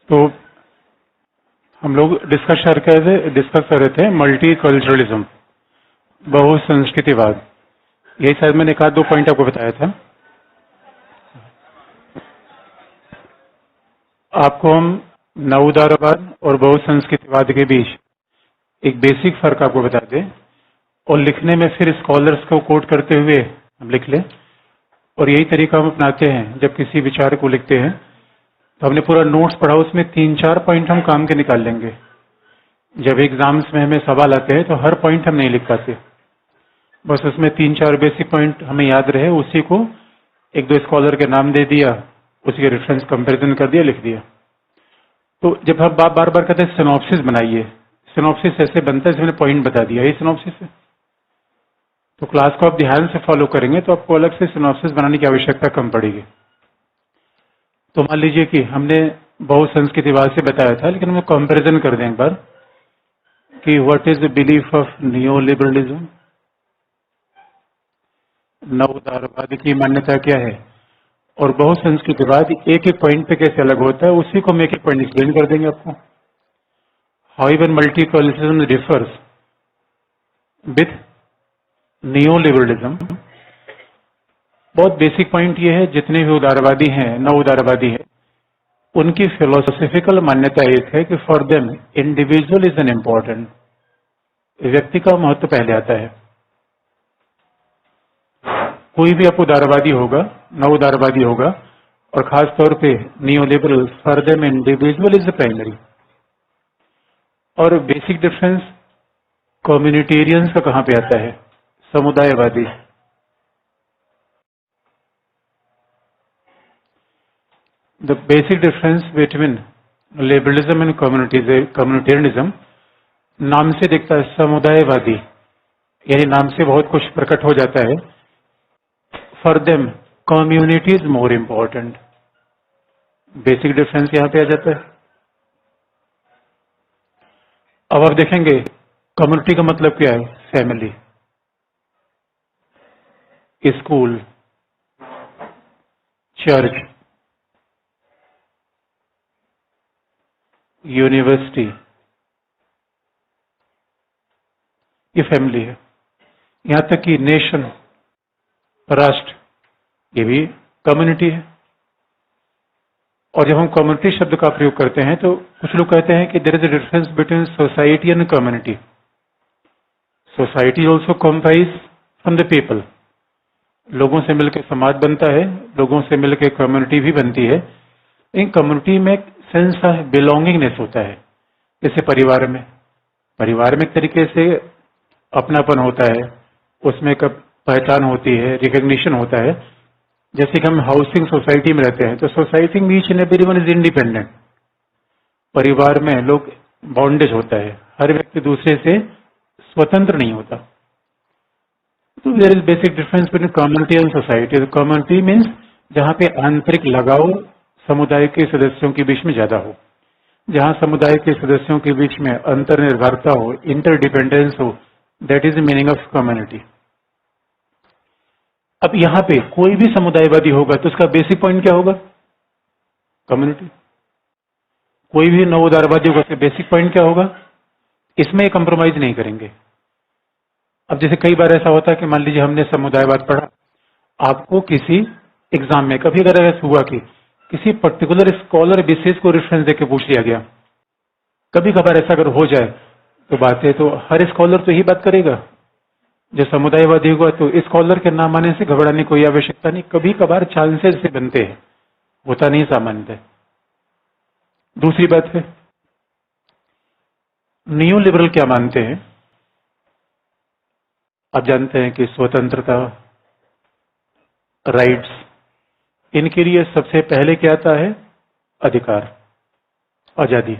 तो हम लोग डिस्कस कर रहे थे मल्टी कल्चरलिज्म, बहुसंस्कृतिवाद। यही शायद मैंने एक आध दो पॉइंट आपको बताया था। आपको हम नवउदारवाद और बहुसंस्कृतिवाद के बीच एक बेसिक फर्क आपको बता दें और लिखने में फिर स्कॉलर्स को कोट करते हुए हम लिख लें। और यही तरीका हम अपनाते हैं जब किसी विचार को लिखते हैं, तो हमने पूरा नोट्स पढ़ा, उसमें 3-4 पॉइंट हम काम के निकाल लेंगे। जब एग्जाम्स में हमें सवाल आते हैं तो हर पॉइंट हम नहीं लिख पाते, बस उसमें 3-4 बेसिक पॉइंट हमें याद रहे, उसी को एक दो स्कॉलर के नाम दे दिया, उसी के रेफरेंस कंपैरिजन कर दिया, लिख दिया। तो जब हम बार बार कहते हैं सिनॉप्सिस बनाइए, सिनॉप्सिस ऐसे बनता है, जैसे मैंने पॉइंट बता दिया, ये सिनॉप्सिस है। तो क्लास को आप ध्यान से फॉलो करेंगे तो आपको अलग से सिनॉप्सिस बनाने की आवश्यकता कम पड़ेगी। तो मान लीजिए कि हमने बहुसंस्कृतिवाद से बताया था, लेकिन हम कंपैरिजन कर दें एक बार कि what is the belief of neoliberalism, नवउदारवाद की मान्यता क्या है, और बहुसंस्कृतिवाद एक एक पॉइंट पे कैसे अलग होता है, उसी को हम एक एक पॉइंट एक्सप्लेन कर देंगे आपको। How even multiculturalism differs with neo liberalism. बहुत बेसिक पॉइंट ये है, जितने भी उदारवादी हैं, नव उदारवादी है, उनकी फिलोसॉफिकल मान्यता एक है कि for them individual is an important, व्यक्ति का महत्व पहले आता है। कोई भी आप उदारवादी होगा, नव उदारवादी होगा, और खास तौर पे neoliberal, for them individual is the primary. और बेसिक डिफरेंस कम्युनिटेरियंस का कहां पे आता है, समुदायवादी। The basic difference between liberalism and communitarianism, नाम से दिखता है समुदायवादी, यानी नाम से बहुत कुछ प्रकट हो जाता है। For them community is more important, basic difference यहां पे आ जाता है। अब आप देखेंगे कम्युनिटी का मतलब क्या है, फैमिली, स्कूल, चर्च, यूनिवर्सिटी, ये फैमिली है। यहां तक कि नेशन, राष्ट्र, ये भी कम्युनिटी है। और जब हम कम्युनिटी शब्द का प्रयोग करते हैं तो कुछ लोग कहते हैं कि there is a difference between society and community. Society also comprise from the people, लोगों से मिलकर समाज बनता है, लोगों से मिलकर कम्युनिटी भी बनती है। इन कम्युनिटी में एक सेंस ऑफ बिलोंगिंगनेस होता है। जैसे परिवार में एक तरीके से अपनापन होता है, उसमें एक पहचान होती है, रिकग्निशन होता है। जैसे कि हम हाउसिंग सोसाइटी में रहते हैं तो सोसाइटी में each and everyone is independent. परिवार में लोग बॉन्डेज होता है, हर व्यक्ति दूसरे से स्वतंत्र नहीं होता। तो there is basic difference between community and society. Community means जहां पे आंतरिक लगाव समुदाय के सदस्यों के बीच में ज्यादा हो, जहां समुदाय के सदस्यों के बीच में अंतर्निर्भरता हो, इंटरडिपेंडेंस हो, that is the meaning of community. अब यहां पे कोई भी समुदायवादी होगा तो उसका बेसिक पॉइंट क्या होगा, कम्युनिटी। कोई भी नव उदारवादी होगा तो बेसिक पॉइंट क्या होगा, इसमें कंप्रोमाइज नहीं करेंगे। अब जैसे कई बार ऐसा होता है कि मान लीजिए हमने समुदायवाद पढ़ा, आपको किसी एग्जाम में कभी अगर ऐसा हुआ कि किसी पर्टिकुलर स्कॉलर विशेष को रेफरेंस देके पूछ लिया गया, कभी कभार ऐसा अगर हो जाए तो बात है, तो हर स्कॉलर तो यही बात करेगा। जो समुदायवादी होगा तो स्कॉलर के नाम आने से घबराने की कोई आवश्यकता नहीं, कभी कभार चांसेस से बनते हैं, होता नहीं सामान्य। दूसरी बात है, न्यू लिबरल क्या मानते हैं, आप जानते हैं कि स्वतंत्रता, राइट्स, इनके लिए सबसे पहले क्या आता है, अधिकार, आजादी।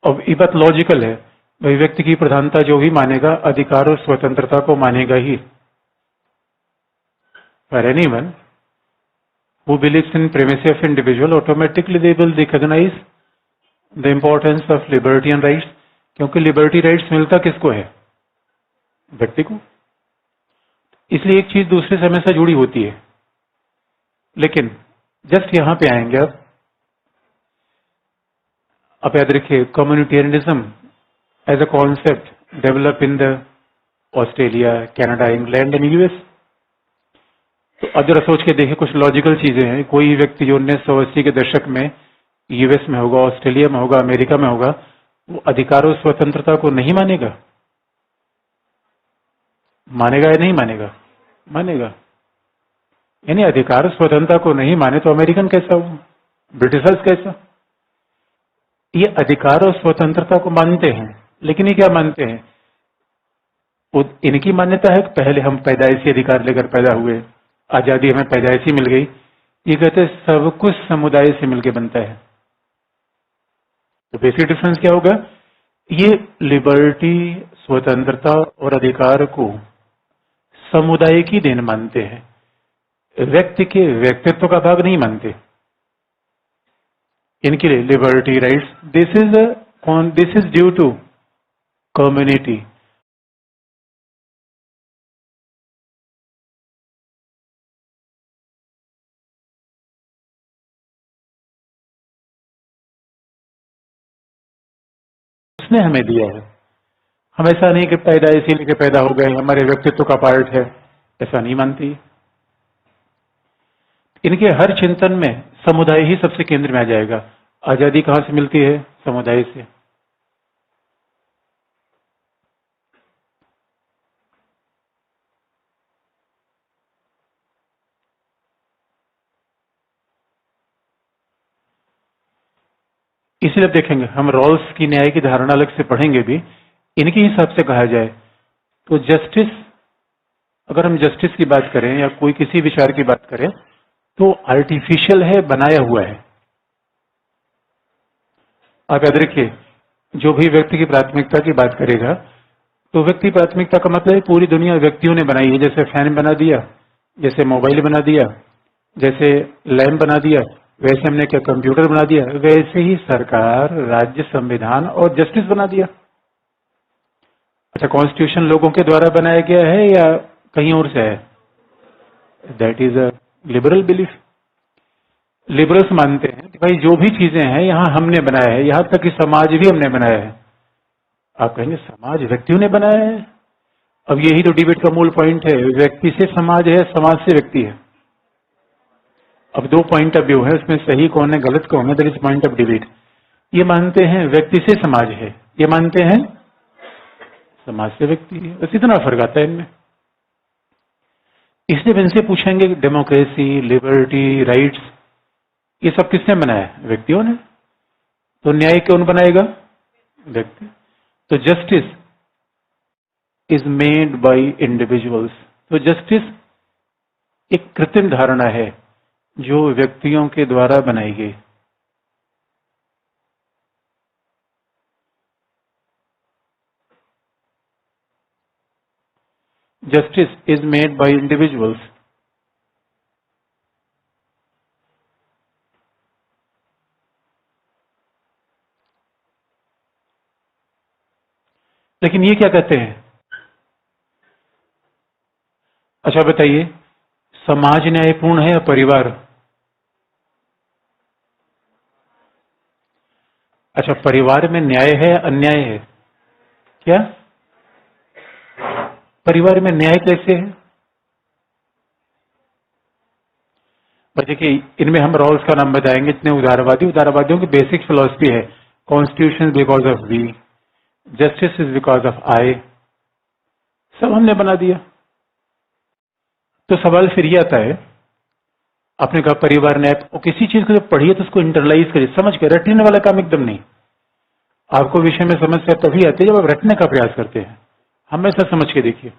अब ये बात लॉजिकल है, भाई व्यक्ति की प्रधानता जो भी मानेगा अधिकार और स्वतंत्रता को मानेगा ही। For anyone who believes in primacy of individual, automatically they will recognize the importance of liberty and rights, क्योंकि लिबर्टी राइट्स मिलता किसको है, व्यक्ति को। इसलिए एक चीज दूसरे से हमेशा जुड़ी होती है। लेकिन जस्ट यहां पे आएंगे अब आप याद रखिए, communitarianism as a concept develop in the Australia, Canada, England and US. तो अब जरा सोच के देखिए, कुछ लॉजिकल चीजें हैं। कोई व्यक्ति जो 1980 के दशक में यूएस में होगा, ऑस्ट्रेलिया में होगा, अमेरिका में होगा, वो अधिकार और स्वतंत्रता को नहीं मानेगा? मानेगा या नहीं मानेगा? मानेगा। यानी अधिकार स्वतंत्रता को नहीं माने तो अमेरिकन कैसा हो, ब्रिटिशर्स कैसा? ये अधिकार और स्वतंत्रता को मानते हैं, लेकिन ये क्या मानते हैं? इनकी मान्यता है कि पहले हम पैदाइशी अधिकार लेकर पैदा हुए, आजादी हमें पैदाइशी मिल गई। ये कहते हैं सब कुछ समुदाय से मिलकर बनता है। तो बेसिक डिफरेंस क्या होगा? ये लिबर्टी, स्वतंत्रता और अधिकार को समुदाय की देन मानते हैं, व्यक्ति के व्यक्तित्व का भाग नहीं मानते। इनके लिए liberty, rights, this is due to community. उसने हमें दिया है। हम ऐसा नहीं कि पैदाइशी लेके पैदा हो गए, हमारे व्यक्तित्व का पार्ट है, ऐसा नहीं मानती। इनके हर चिंतन में समुदाय ही सबसे केंद्र में आ जाएगा। आजादी कहां से मिलती है? समुदाय से। इसलिए अब देखेंगे हम रॉल्स की, न्याय की धारणा अलग से पढ़ेंगे भी। इनके हिसाब से कहा जाए तो जस्टिस, अगर हम जस्टिस की बात करें या कोई किसी विचार की बात करें तो आर्टिफिशियल है, बनाया हुआ है। आप याद रखिए, जो भी व्यक्ति की प्राथमिकता की बात करेगा तो व्यक्ति प्राथमिकता का मतलब है पूरी दुनिया व्यक्तियों ने बनाई है। जैसे फैन बना दिया, जैसे मोबाइल बना दिया, जैसे लैंप बना दिया, वैसे हमने क्या कंप्यूटर बना दिया, वैसे ही सरकार, राज्य, संविधान और जस्टिस बना दिया। अच्छा, कॉन्स्टिट्यूशन लोगों के द्वारा बनाया गया है या कहीं और से है? That is a liberal belief. Liberals मानते हैं कि भाई जो भी चीजें हैं यहां हमने बनाया है, यहां तक कि समाज भी हमने बनाया है। आप कहेंगे समाज व्यक्तियों ने बनाया है? अब यही तो डिबेट का मूल पॉइंट है, व्यक्ति से समाज है, समाज से व्यक्ति है। अब दो पॉइंट ऑफ व्यू है, उसमें सही कौन है गलत कौन है, that is point of debate. ये मानते हैं व्यक्ति से समाज है, ये मानते हैं समाज से व्यक्ति है। बस इतना फर्क आता है इनमें। इसलिए इनसे पूछेंगे कि डेमोक्रेसी, लिबर्टी, राइट्स, ये सब किसने बनाया? व्यक्तियों ने। तो न्याय कौन बनाएगा? व्यक्ति। तो justice is made by individuals. तो जस्टिस एक कृत्रिम धारणा है जो व्यक्तियों के द्वारा बनाई गई। Justice is made by individuals. लेकिन ये क्या कहते हैं? अच्छा बताइए, समाज न्यायपूर्ण है या परिवार? अच्छा, परिवार में न्याय है या अन्याय है? क्या परिवार में न्याय कैसे है? पर देखिए, इनमें हम रॉल्स का नाम बताएंगे। इतने उदारवादी, उदारवादियों की बेसिक फिलॉसफी है constitution because of we, justice is because of I. सब हमने बना दिया। तो सवाल फिर ये आता है, आपने कहा परिवार न्याय, और किसी चीज को जब पढ़िए तो उसको इंटरलाइज करिए, समझ के। रटने वाला काम एकदम नहीं। आपको विषय में समस्या तभी आती है जब आप रटने का प्रयास करते हैं। हमेशा समझ के देखिए।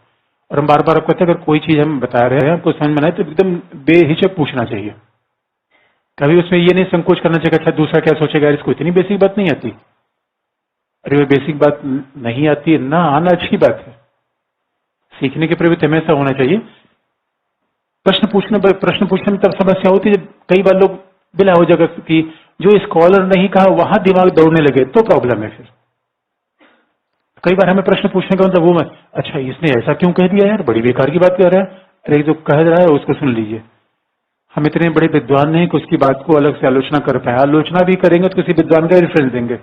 और हम बार बार आपको कहते हैं, अगर कोई चीज हम बता रहे हैं आपको समझ में आए तो एकदम बेहिचक पूछना चाहिए। कभी उसमें ये नहीं संकोच करना चाहिए अच्छा दूसरा क्या सोचेगा, इसको इतनी बेसिक बात नहीं आती। अरे वो बेसिक बात नहीं आती है ना, आना अच्छी बात है। सीखने की प्रवृत्ति हमेशा होना चाहिए। प्रश्न पूछने में तब समस्या होती है जब कई बार लोग बिला हो जगह की जो स्कॉलर नहीं कहा वहां दिमाग दौड़ने लगे तो प्रॉब्लम है। फिर कई बार हमें प्रश्न पूछने का मतलब वो मैं, अच्छा इसने ऐसा क्यों कह दिया यार, बड़ी बेकार की बात कह रहा है। अरे जो कह रहा है उसको सुन लीजिए। हम इतने बड़े विद्वान नहीं कि उसकी बात को अलग से आलोचना कर पाए। आलोचना भी करेंगे तो किसी विद्वान का रेफरेंस देंगे।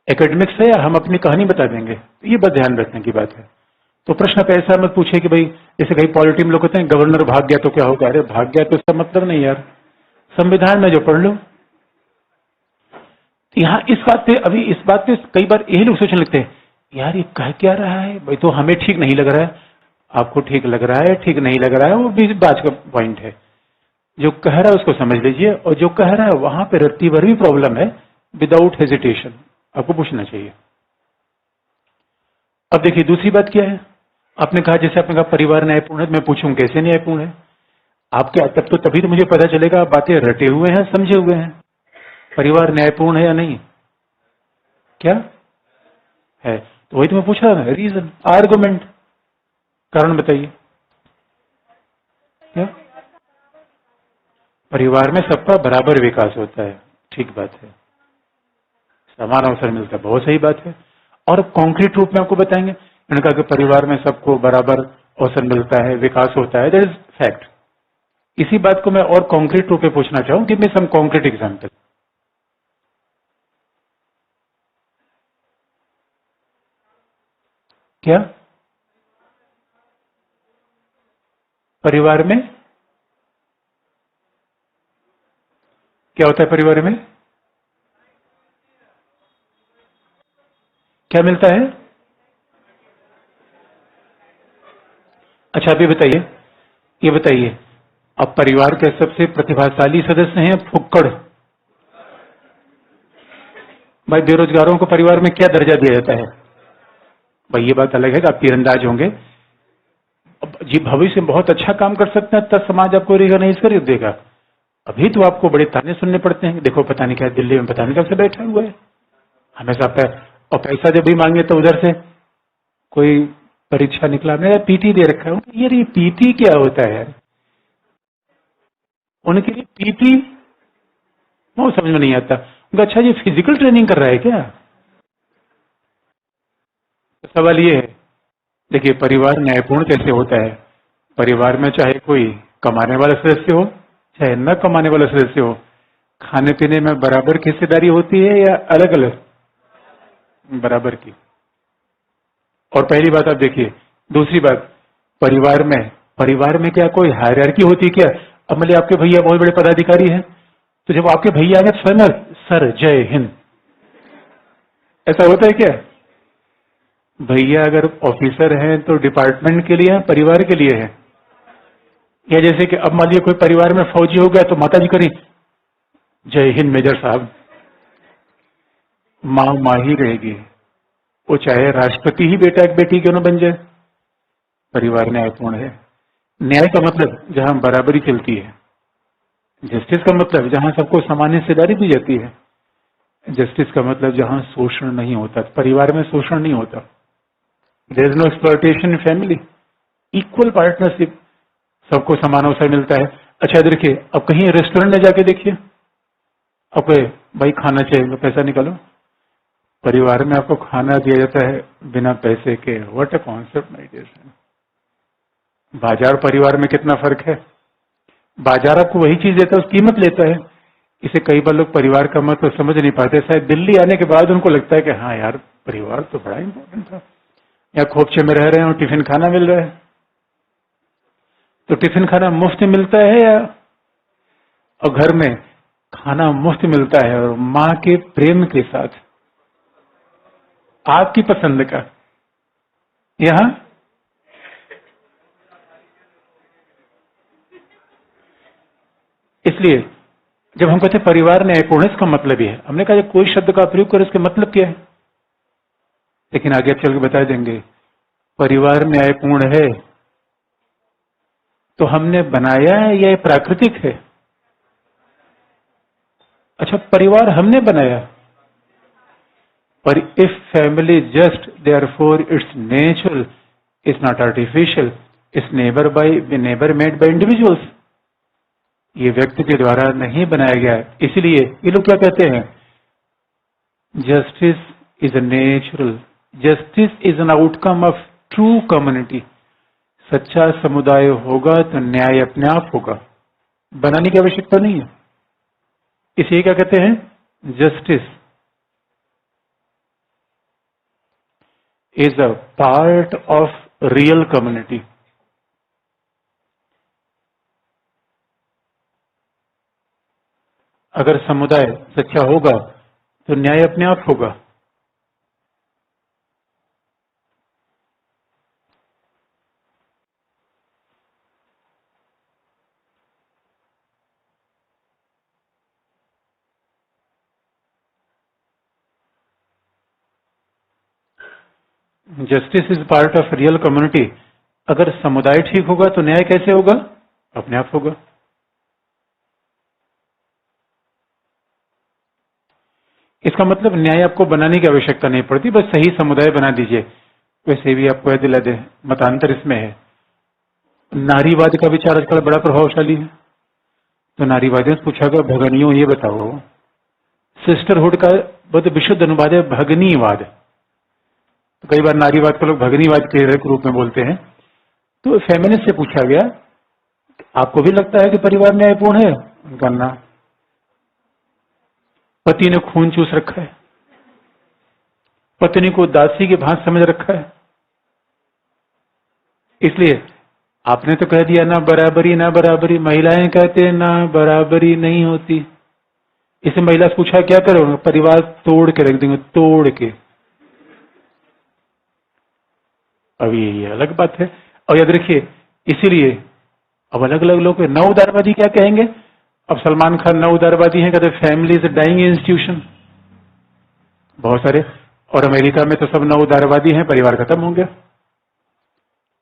एकेडमिक्स है या हम अपनी कहानी बता देंगे, तो ये बस ध्यान रखने की बात है। तो प्रश्न आप ऐसा मत पूछे कि भाई जैसे कई पॉलिटी में लोग कहते हैं गवर्नर भाग गया तो क्या होगा। अरे भाग गया तो इसका मतलब नहीं यार, संविधान में जो पढ़ लो। यहाँ इस बात पे, अभी इस बात पे कई बार यही लोग सोचने लगते हैं यार ये कह क्या रहा है भाई, तो हमें ठीक नहीं लग रहा है। आपको ठीक लग रहा है, ठीक नहीं लग रहा है, वो भी बात का पॉइंट है। जो कह रहा है उसको समझ लीजिए, और जो कह रहा है वहां पे रत्ती भर भी प्रॉब्लम है, विदाउट हेजिटेशन आपको पूछना चाहिए। अब देखिए दूसरी बात क्या है, आपने कहा, जैसे आपने कहा परिवार न्यायपूर्ण है, मैं पूछूं कैसे न्यायपूर्ण है आपके, तब तो तभी तो मुझे पता चलेगा आप बातें रटे हुए हैं, समझे हुए हैं। परिवार न्यायपूर्ण है या नहीं, क्या है? तो वही तो मैं पूछ रहा था, रीजन, आर्गुमेंट, कारण बताइए क्या? परिवार में सबका बराबर विकास होता है, ठीक बात है, समान अवसर मिलता है, बहुत सही बात है। और कॉन्क्रीट रूप में आपको बताएंगे, उन्होंने कहा कि परिवार में सबको बराबर अवसर मिलता है, विकास होता है, दैट इज फैक्ट। इसी बात को मैं और कॉन्क्रीट रूप में पूछना चाहूं, गिव मी सम कॉन्क्रीट एग्जांपल। क्या परिवार में क्या होता है? परिवार में क्या मिलता है? अच्छा अभी बताइए, ये बताइए, अब परिवार के सबसे प्रतिभाशाली सदस्य हैं फुक्कड़। भाई बेरोजगारों को परिवार में क्या दर्जा दिया जाता है? भाई ये बात अलग है कि आप तीरंदाज होंगे, अब जी भविष्य में बहुत अच्छा काम कर सकते हैं, तब समाज आपको रिकॉग्नाइज कर देगा। अभी तो आपको बड़े ताने सुनने पड़ते हैं, देखो पता नहीं क्या दिल्ली में पता नहीं कब से बैठा हुआ है, हमेशा और पैसा जब भी मांगे तो उधर से कोई परीक्षा निकला, मेरा पीटी दे रखा है। ये पीटी क्या होता है यार? उनके लिए पीटी वो समझ में नहीं आता उनका। अच्छा ये फिजिकल ट्रेनिंग कर रहा है क्या? तो सवाल ये है, देखिए परिवार न्यायपूर्ण कैसे होता है? परिवार में चाहे कोई कमाने वाला सदस्य हो चाहे न कमाने वाला सदस्य हो, खाने पीने में बराबर की हिस्सेदारी होती है या अलग अलग? बराबर की। और पहली बात आप देखिए, दूसरी बात, परिवार में क्या कोई हायरार्की होती है क्या? अब मान लीजिए आपके भैया बहुत बड़े पदाधिकारी हैं, तो जब आपके भैया आगे तो स्वयं सर जय हिंद, ऐसा होता है क्या? भैया अगर ऑफिसर हैं तो डिपार्टमेंट के लिए है, परिवार के लिए है? या जैसे कि अब मान लीजिए कोई परिवार में फौजी हो गया तो माता जी करी जय हिंद मेजर साहब, माँ माँ ही रहेगी, वो चाहे राष्ट्रपति ही बेटा बेटी क्यों न बन जाए। परिवार न्यायपूर्ण है। न्याय का मतलब जहां बराबरी चलती है, जस्टिस का मतलब जहां सबको समान हिस्सेदारी दी जाती है, जस्टिस का मतलब जहां शोषण नहीं होता, परिवार में शोषण नहीं होता, there is no exploitation in family, equal partnership, सबको समान अवसर मिलता है। अच्छा देखिए, अब कहीं रेस्टोरेंट में जाके देखिए, अब भाई खाना चाहिए तो पैसा निकालो, परिवार में आपको खाना दिया जाता है बिना पैसे के। What a concept my dear friend. बाजार परिवार में कितना फर्क है? बाजार आपको वही चीज देता है, उसकी कीमत लेता है। इसे कई बार लोग परिवार का मतलब समझ नहीं पाते, शायद दिल्ली आने के बाद उनको लगता है कि हाँ यार परिवार तो बड़ा इंपॉर्टेंट था। या खोपचे में रह रहे हैं और टिफिन खाना मिल रहा है, तो टिफिन खाना मुफ्त मिलता है या, और घर में खाना मुफ्त मिलता है और माँ के प्रेम के साथ, आपकी पसंद का। यहाँ इसलिए जब हम कहते हैं परिवार न्यायपूर्ण, इसका मतलब ही है, हमने कहा जब कोई शब्द का प्रयोग करें इसका मतलब क्या है, लेकिन आगे चल के बता देंगे। परिवार न्यायपूर्ण है तो हमने बनाया है या ये प्राकृतिक है? अच्छा परिवार हमने बनाया, पर if family just therefore it's natural, it's not artificial, it's never made by individuals. ये व्यक्ति के द्वारा नहीं बनाया गया है। इसलिए ये लोग क्या कहते हैं, justice is a natural, justice is an outcome of true community. सच्चा समुदाय होगा तो न्याय अपने आप होगा, बनाने की आवश्यकता नहीं है। इसे क्या कहते हैं, justice. is a part of real community. अगर समुदाय सच्चा होगा तो न्याय अपने आप होगा। Justice is part of real community. अगर समुदाय ठीक होगा तो न्याय कैसे होगा? अपने आप होगा। इसका मतलब न्याय आपको बनाने की आवश्यकता नहीं पड़ती, बस सही समुदाय बना दीजिए। वैसे भी आपको याद दिला दे, मतांतर इसमें है। नारीवाद का विचार आजकल बड़ा प्रभावशाली है। तो नारीवादियों से पूछा गया, भगनियों ये बताओ, सिस्टरहुड का बहुत विशुद्ध अनुवाद है भगनीवाद। तो कई बार नारीवाद को लोग भगनीवाद के रूप में बोलते हैं। तो फेमिनिस्ट से पूछा गया, आपको भी लगता है कि परिवार न्यायपूर्ण है? उनका ना, पति ने खून चूस रखा है, पत्नी को दासी की भांति समझ रखा है, इसलिए आपने तो कह दिया ना बराबरी ना बराबरी। महिलाएं कहते हैं ना बराबरी नहीं होती। इसे महिला से पूछा क्या करोगे? परिवार तोड़ के रख देंगे, तोड़ के। अब ये अलग बात है। और याद रखिए, इसीलिए अब अलग अलग लोग नव उदारवादी क्या कहेंगे। अब सलमान खान नव उदारवादी हैं, कहते फैमिली इज डाइंग इंस्टीट्यूशन, बहुत सारे। और अमेरिका में तो सब नव उदारवादी हैं, परिवार खत्म हो गया।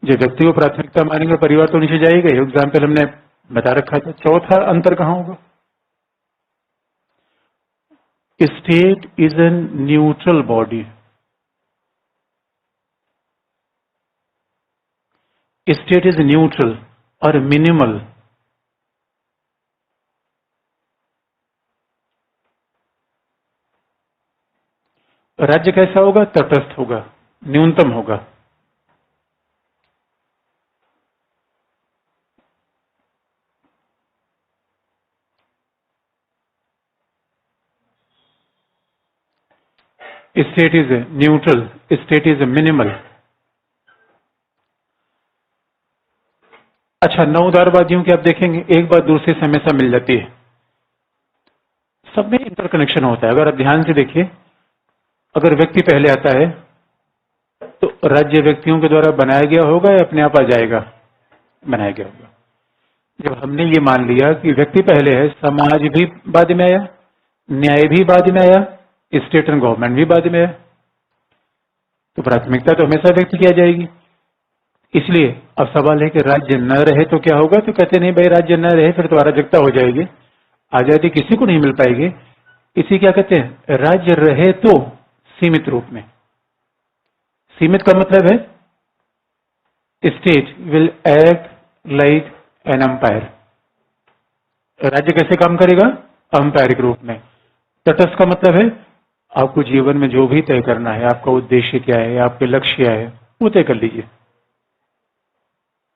जो व्यक्ति को प्राथमिकता मानेंगे परिवार तो नीचे जाएगा। एग्जाम्पल हमने बता रखा था। चौथा अंतर कहां होगा? State is an neutral body. State is neutral और मिनिमल। राज्य कैसा होगा? तटस्थ होगा, न्यूनतम होगा। State is neutral, state is minimal. अच्छा, नव उदारवादियों की आप देखेंगे एक बात दूसरे से हमेशा मिल जाती है। सब में इंटरकनेक्शन होता है। अगर आप ध्यान से देखिए, अगर व्यक्ति पहले आता है तो राज्य व्यक्तियों के द्वारा बनाया गया होगा या अपने आप आ जाएगा? बनाया गया होगा। जब हमने ये मान लिया कि व्यक्ति पहले है, समाज भी बाद में आया, न्याय भी बाद में आया, स्टेट एंड गवर्नमेंट भी बाद में आया, तो प्राथमिकता तो हमेशा व्यक्ति की आ जाएगी। इसलिए अब सवाल है कि राज्य न रहे तो क्या होगा? तो कहते नहीं भाई, राज्य न रहे फिर तो अराजकता हो जाएगी, आजादी किसी को नहीं मिल पाएगी। इसी क्या कहते हैं, राज्य रहे तो सीमित रूप में। सीमित का मतलब है state will act like an umpire. राज्य कैसे काम करेगा? अंपायर के रूप में। तटस्थ का मतलब है आपको जीवन में जो भी तय करना है, आपका उद्देश्य क्या है, आपके लक्ष्य क्या है, वो तय कर लीजिए।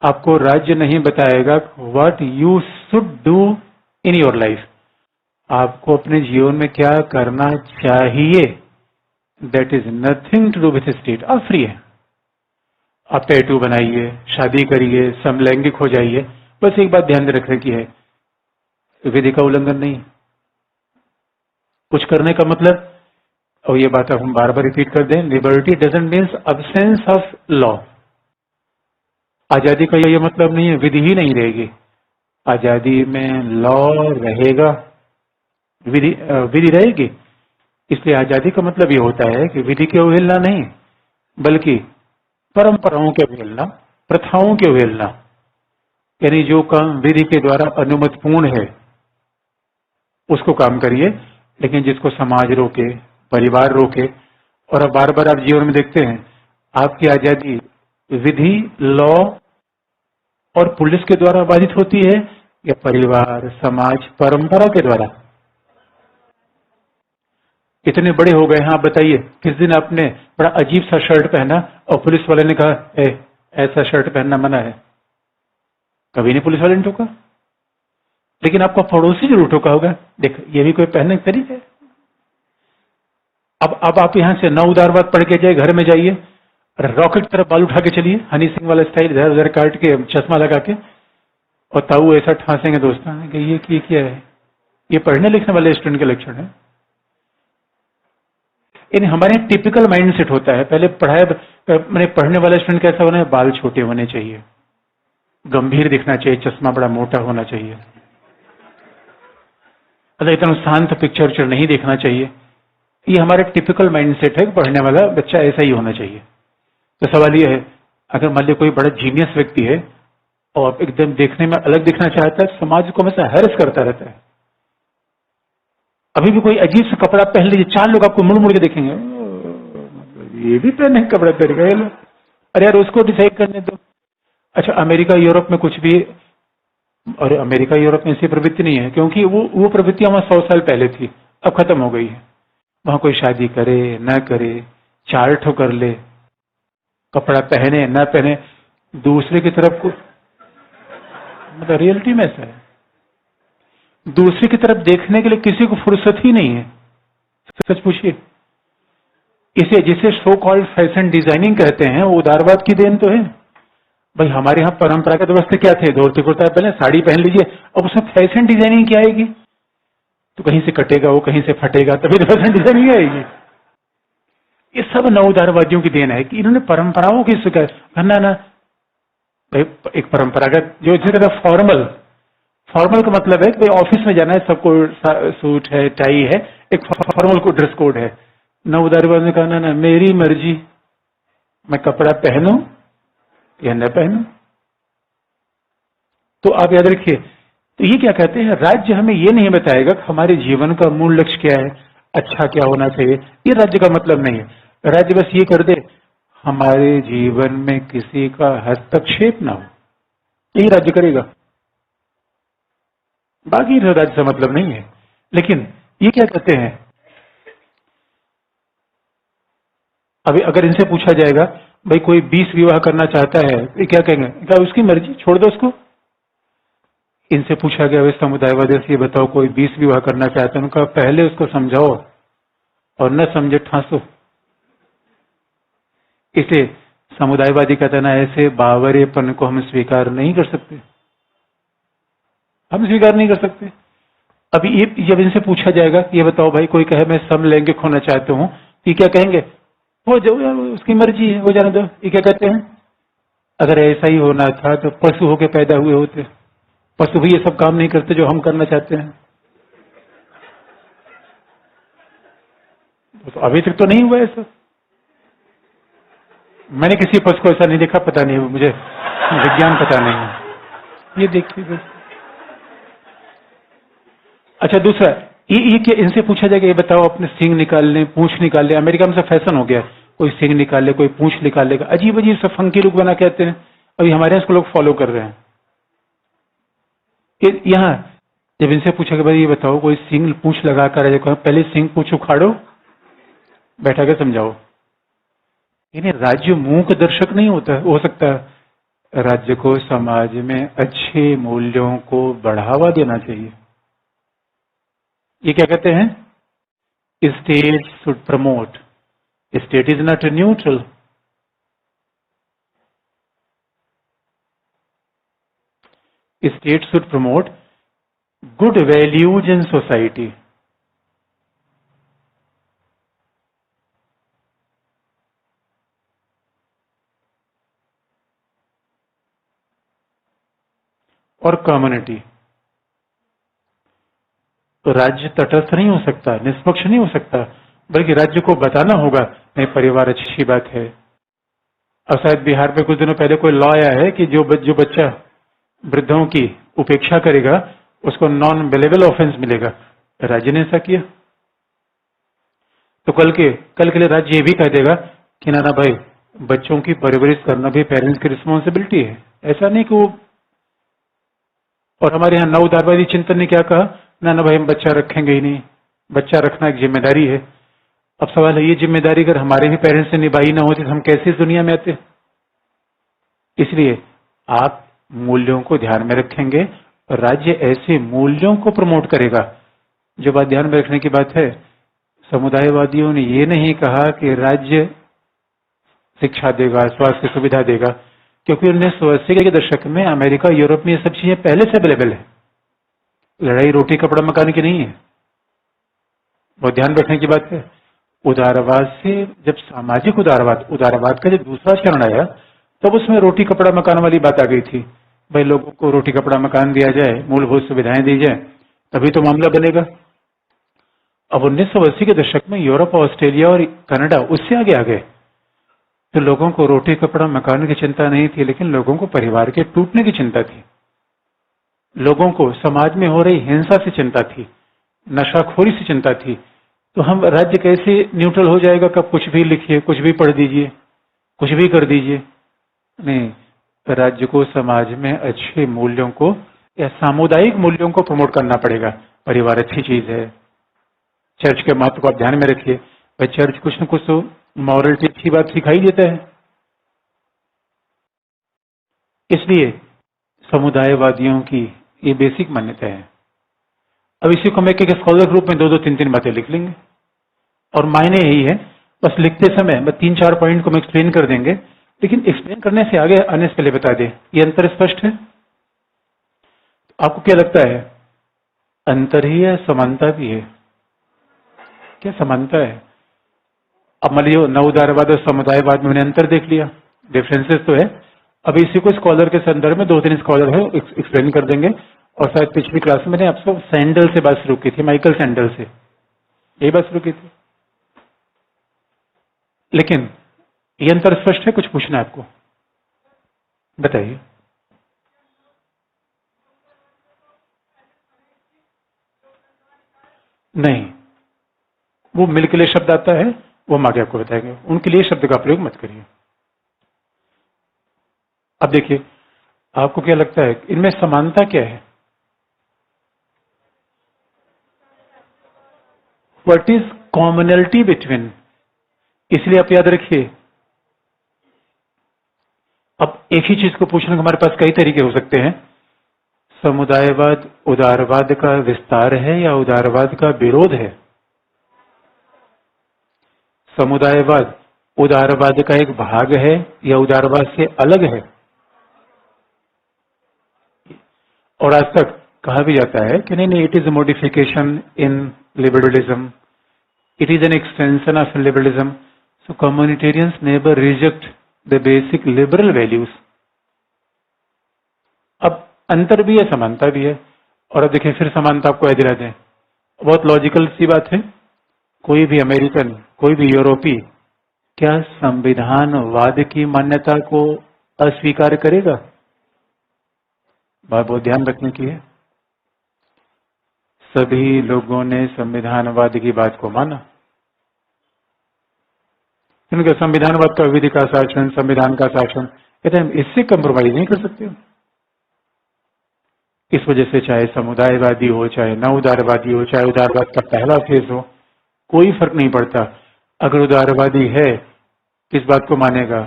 आपको राज्य नहीं बताएगा what you should do in your life. आपको अपने जीवन में क्या करना चाहिए, that is nothing to do with state. आप फ्री है, आप टैटू बनाइए, शादी करिए, समलैंगिक हो जाइए, बस एक बात ध्यान में रखने की है, विधि का उल्लंघन नहीं। कुछ करने का मतलब, और ये बात हम बार बार रिपीट कर दें, liberty doesn't means absence of law. आजादी का ये मतलब नहीं है विधि ही नहीं रहेगी। आजादी में लॉ रहेगा, विधि रहेगी। इसलिए आजादी का मतलब ये होता है कि विधि की अवहेलना नहीं, बल्कि परंपराओं की अवहेलना, प्रथाओं की अवहेलना। यानी जो काम विधि के द्वारा अनुमतिपूर्ण है उसको काम करिए, लेकिन जिसको समाज रोके, परिवार रोके। और अब बार बार आप जीवन में देखते हैं, आपकी आजादी विधि, लॉ और पुलिस के द्वारा बाधित होती है या परिवार, समाज, परंपरा के द्वारा? इतने बड़े हो गए हैं, आप बताइए किस दिन आपने बड़ा अजीब सा शर्ट पहना और पुलिस वाले ने कहा ऐसा शर्ट पहनना मना है? कभी नहीं पुलिस वाले ने टोका। लेकिन आपका पड़ोसी जरूर टोका होगा, देख ये भी कोई पहनने का तरीका है। अब आप यहां से नव उदारवाद पढ़ के जाए, घर में जाइए, रॉकेट की तरफ बाल उठा के चलिए, हनी सिंह वाला स्टाइल, इधर उधर काट के चश्मा लगा के, और ताऊ ऐसा ठांसेंगे दोस्तों कि ये क्या है, ये पढ़ने लिखने वाले स्टूडेंट के लक्षण है। यानी हमारे टिपिकल माइंड सेट होता है, पहले मैंने पढ़ने वाला स्टूडेंट कैसा होना है, बाल छोटे होने चाहिए, गंभीर दिखना चाहिए, चश्मा बड़ा मोटा होना चाहिए, इतना शांत पिक्चर नहीं देखना चाहिए। ये हमारे टिपिकल माइंड सेट है कि पढ़ने वाला बच्चा ऐसा ही होना चाहिए। तो सवाल ये है, अगर मान लीजिए कोई बड़ा जीनियस व्यक्ति है और एकदम देखने में अलग दिखना चाहता है, समाज को हमेशा हैरेस करता रहता है, अभी भी कोई अजीब सा कपड़ा पहन लीजिए, 4 लोग आपको मुड़ मुड़ के देखेंगे, ये भी पहने कपड़ा पहन गए, अरे यार उसको डिसाइड करने दो। अच्छा, अमेरिका यूरोप में कुछ भी, और अमेरिका यूरोप में ऐसी प्रवृत्ति नहीं है, क्योंकि वो प्रवृत्ति वहां 100 साल पहले थी, अब खत्म हो गई है। वहां कोई शादी करे न करे, 4 ठो कर ले, कपड़ा पहने न पहने, दूसरे की तरफ को, मतलब रियलिटी में ऐसा है, दूसरे की तरफ देखने के लिए किसी को फुर्सत ही नहीं है, सच पूछिए। इसे जिसे सो कॉल्ड फैशन डिजाइनिंग कहते हैं, वो उदारवाद की देन तो है। भाई हमारे यहाँ परंपरागत वस्त्र क्या थे, धोती कुर्ता पहले, साड़ी पहन लीजिए, अब उसमें फैशन डिजाइनिंग क्या आएगी? तो कहीं से कटेगा वो, कहीं से फटेगा, तभी तो फैशन डिजाइनिंग आएगी। ये सब नवउदारवादियों की देन है कि इन्होंने परंपराओं की स्वीकार ना भाई, एक परंपरागत जो जिस तरह फॉर्मल का मतलब है कि ऑफिस में जाना है, सबको सूट है, टाई है, एक फॉर्मल को ड्रेस कोड है। नवउदारवाद ने कहा ना, मेरी मर्जी, मैं कपड़ा पहनूं या न पहनूं। तो आप याद रखिए, तो ये क्या कहते हैं, राज्य हमें ये नहीं बताएगा कि हमारे जीवन का मूल लक्ष्य क्या है, अच्छा क्या होना चाहिए, ये राज्य का मतलब नहीं है। राज्य बस ये कर दे, हमारे जीवन में किसी का हस्तक्षेप ना हो, यही राज्य करेगा, बाकी राज्य से मतलब नहीं है। लेकिन ये क्या कहते हैं, अभी अगर इनसे पूछा जाएगा भाई कोई 20 विवाह करना चाहता है, ये क्या कहेंगे, क्या उसकी मर्जी, छोड़ दो उसको। इनसे पूछा गया, वे समुदायवादी से ये बताओ कोई 20 विवाह करना चाहता है, उनका पहले उसको समझाओ और न समझे ठांसो। इसे समुदायवादी कहता ना, ऐसे बावरेपन को हम स्वीकार नहीं कर सकते, हम स्वीकार नहीं कर सकते। अभी ये जब इनसे पूछा जाएगा कि ये बताओ भाई कोई कहे मैं समलैंगिक होना चाहता हूं, तो ये क्या कहेंगे, हो जाओ यार, उसकी मर्जी है, हो जाने दो। ये क्या कहते हैं, अगर ऐसा ही होना था तो पशु होके पैदा हुए होते, पशु भी ये सब काम नहीं करते जो हम करना चाहते हैं। तो अभी तक तो नहीं हुआ ऐसा, मैंने किसी पशु को ऐसा नहीं देखा, पता नहीं, मुझे विज्ञान पता नहीं है। ये देखिए बस। अच्छा, दूसरा ये क्या, इनसे पूछा जाएगा ये बताओ अपने सींग निकाल लें, पूंछ निकाल लें। अमेरिका में सब फैशन हो गया, कोई सींग निकाल ले, कोई पूंछ निकाल लेगा, अजीब अजीब सब फंकी लुक बना कहते हैं। अभी हमारे यहाँ इसको लोग फॉलो कर रहे हैं। यहाँ जब इनसे पूछा कि भाई ये बताओ कोई सींग पूंछ लगा कर, पहले सींग पूंछ उखाड़ो, बैठा के समझाओ। यानी राज्य मूक दर्शक नहीं होता, हो सकता, राज्य को समाज में अच्छे मूल्यों को बढ़ावा देना चाहिए। ये क्या कहते हैं, state should promote, state is not neutral. State should promote good values in society. और कम्युनिटी। तो राज्य तटस्थ नहीं हो सकता, निष्पक्ष नहीं हो सकता, बल्कि राज्य को बताना होगा नहीं परिवार अच्छी बात है। और शायद बिहार में कुछ दिनों पहले कोई लॉ आया है कि जो बच्चा वृद्धों की उपेक्षा करेगा उसको नॉन बेलेबल ऑफेंस मिलेगा। राज्य ने ऐसा किया, तो कल के लिए राज्य ये भी कह देगा कि ना भाई बच्चों की परवरिश करना भी पेरेंट्स की रिस्पॉन्सिबिलिटी है, ऐसा नहीं कि वो। और हमारे यहाँ नवउदारवादी चिंतन ने क्या कहा, ना भाई हम बच्चा रखेंगे ही नहीं, बच्चा रखना एक जिम्मेदारी है। अब सवाल है, ये जिम्मेदारी अगर हमारे भी पेरेंट्स से निभाई ना होती तो हम कैसे इस दुनिया में आते। इसलिए आप मूल्यों को ध्यान में रखेंगे, राज्य ऐसे मूल्यों को प्रमोट करेगा। जो बात ध्यान में रखने की बात है, समुदायवादियों ने ये नहीं कहा कि राज्य शिक्षा देगा, स्वास्थ्य सुविधा देगा, क्योंकि 1980 के दशक में अमेरिका, यूरोप में ये सब चीजें पहले से अवेलेबल है। लड़ाई रोटी कपड़ा मकान की नहीं है। बहुत ध्यान रखने की बात है। उदारवाद से जब सामाजिक उदारवाद का जब दूसरा चरण आया, तब उसमें रोटी कपड़ा मकान वाली बात आ गई थी। भाई लोगों को रोटी कपड़ा मकान दिया जाए, मूलभूत सुविधाएं दी जाए, तभी तो मामला बनेगा। अब 1980 के दशक में यूरोप, ऑस्ट्रेलिया और कनाडा उससे आगे आ गए। तो लोगों को रोटी कपड़ा मकान की चिंता नहीं थी, लेकिन लोगों को परिवार के टूटने की चिंता थी। लोगों को समाज में हो रही हिंसा से चिंता थी, नशाखोरी से चिंता थी। तो हम राज्य कैसे न्यूट्रल हो जाएगा, कब कुछ भी लिखिए, कुछ भी पढ़ दीजिए, कुछ भी कर दीजिए। नहीं, राज्य को समाज में अच्छे मूल्यों को या सामुदायिक मूल्यों को प्रमोट करना पड़ेगा। परिवार अच्छी चीज है। चर्च के महत्व को आप ध्यान में रखिए। भाई चर्च कुछ न कुछ तो मॉरलिटी अच्छी बात सिखाई देता है। इसलिए समुदायवादियों की ये बेसिक मान्यता है। अब इसी को हम एक स्कॉलर ग्रुप में 2-2, 3-3 बातें लिख लेंगे और मायने यही है। बस लिखते समय मैं 3-4 पॉइंट को हम एक्सप्लेन कर देंगे, लेकिन एक्सप्लेन करने से आगे आने से पहले बता दें, ये अंतर स्पष्ट है? आपको क्या लगता है, अंतर ही है, समानता भी है? क्या समानता है? अब मान लीजिए नवउदारवाद और समुदायवाद में मैंने अंतर देख लिया, डिफरेंसेस तो है। अब इसी को स्कॉलर के संदर्भ में 2-3 स्कॉलर है एक्सप्लेन कर देंगे। और शायद पिछली क्लास में मैंने आपको सैंडल से बात शुरू की थी, माइकल सैंडल से यही बात शुरू की थी। लेकिन ये अंतर स्पष्ट है? कुछ पूछना है आपको? बताइए। नहीं, वो मिल के लिए शब्द आता है, वो हम आगे आपको बताएंगे। उनके लिए शब्द का प्रयोग मत करिए। अब देखिए, आपको क्या लगता है इनमें समानता क्या है? What is commonality between? इसलिए आप याद रखिए, अब एक ही चीज को पूछने के हमारे पास कई तरीके हो सकते हैं। समुदायवाद उदारवाद का विस्तार है या उदारवाद का विरोध है? समुदायवाद उदारवाद का एक भाग है या उदारवाद से अलग है? और आज तक कहा भी जाता है कि नहीं, it is a modification in liberalism, it is an extension of liberalism. So communitarians never reject the basic liberal values. अब अंतर भी है, समानता भी है। और अब देखिए, फिर समानता आपको याद दिला दें, बहुत लॉजिकल सी बात है। कोई भी अमेरिकन, कोई भी यूरोपी क्या संविधानवाद की मान्यता को अस्वीकार करेगा? बात बहुत ध्यान रखने की है। सभी लोगों ने संविधानवाद की बात को माना, क्योंकि संविधानवाद का विधि का शासन, संविधान का शासन, कहते हैं इससे कंप्रोमाइज नहीं कर सकते। इस वजह से चाहे समुदायवादी हो, चाहे न उदारवादी हो, चाहे उदारवाद का पहला फेज हो, कोई फर्क नहीं पड़ता। अगर उदारवादी है, किस बात को मानेगा?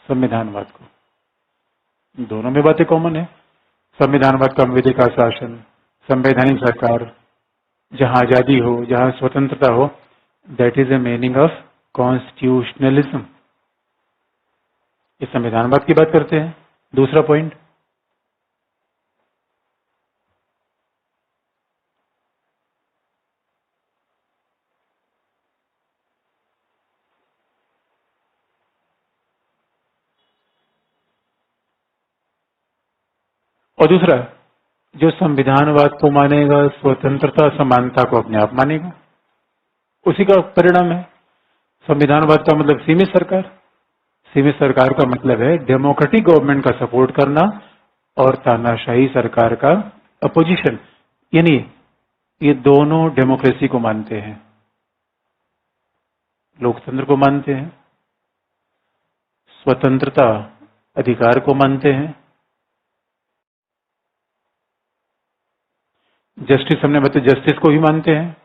संविधानवाद को। दोनों में बातें कॉमन है। संविधानवाद का विधि का शासन, संवैधानिक सरकार, जहां आजादी हो, जहां स्वतंत्रता हो, that is the meaning of constitutionalism. इस संविधानवाद की बात करते हैं। दूसरा पॉइंट, और दूसरा, जो संविधानवाद को मानेगा, स्वतंत्रता समानता को अपने आप मानेगा, उसी का परिणाम है। संविधानवाद का मतलब सीमित सरकार, सीमित सरकार का मतलब है डेमोक्रेटिक गवर्नमेंट का सपोर्ट करना और तानाशाही सरकार का अपोजिशन। यानी ये दोनों डेमोक्रेसी को मानते हैं, लोकतंत्र को मानते हैं, स्वतंत्रता अधिकार को मानते हैं, जस्टिस हमने बताया जस्टिस को भी मानते हैं।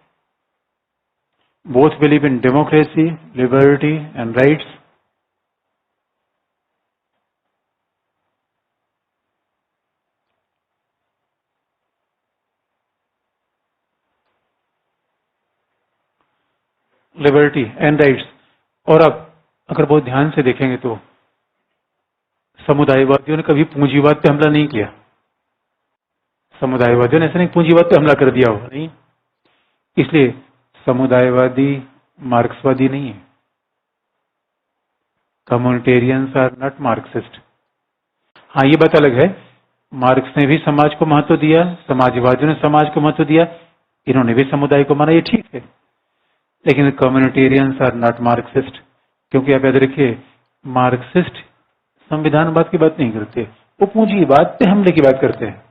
Both believe in democracy, liberty and rights. Liberty and rights. और अब अगर बहुत ध्यान से देखेंगे तो समुदायवादियों ने कभी पूंजीवाद पे हमला नहीं किया। समुदायवादियों ने ऐसा नहीं पूंजीवाद पे हमला कर दिया हो, नहीं। इसलिए समुदायवादी मार्क्सवादी नहीं है। कम्युनिटेरियंस आर नॉट मार्क्सिस्ट। हाँ, ये बात अलग है, मार्क्स ने भी समाज को महत्व दिया, समाजवादियों ने समाज को महत्व दिया, इन्होंने भी समुदाय को माना, ये ठीक है। लेकिन कम्युनिटेरियंस आर नॉट मार्क्सिस्ट, क्योंकि आप याद रखिए मार्क्सिस्ट संविधानवाद की बात नहीं करते, वो पूंजीवाद पे हमले की बात करते हैं।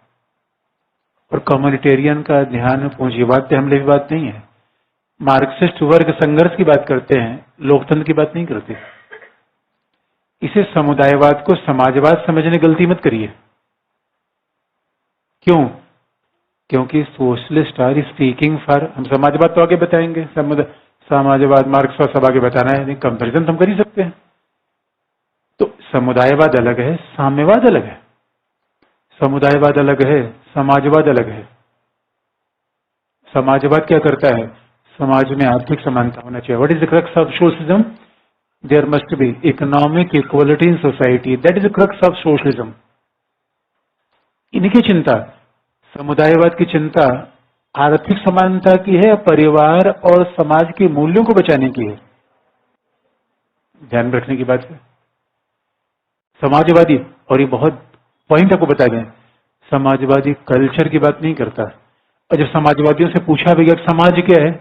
और कम्युनिटेरियन का ध्यान पूंजीवाद पे हमले की बात नहीं है। मार्क्सिस्ट वर्ग संघर्ष की बात करते हैं, लोकतंत्र की बात नहीं करते। इसे समुदायवाद को समाजवाद समझने गलती मत करिए। क्यों? क्योंकि सोशलिस्ट आर स्पीकिंग फॉर, हम समाजवाद तो आगे बताएंगे, समाजवाद मार्क्सवाद सब आगे बताना है, कंपेरिजन हम कर ही सकते हैं। तो समुदायवाद अलग है, साम्यवाद अलग है। समुदायवाद अलग है, समाजवाद अलग है। समाजवाद क्या करता है? समाज में आर्थिक समानता होना चाहिए। What is the crux of socialism? There must be economic equality in society, that is the crux of socialism. इनकी चिंता, समुदायवाद की चिंता आर्थिक समानता की है, परिवार और समाज के मूल्यों को बचाने की है। ध्यान रखने की बात है। समाजवादी, और ये बहुत पॉइंट आपको बता दें, समाजवादी कल्चर की बात नहीं करता। और जब समाजवादियों से पूछा भैया समाज क्या है,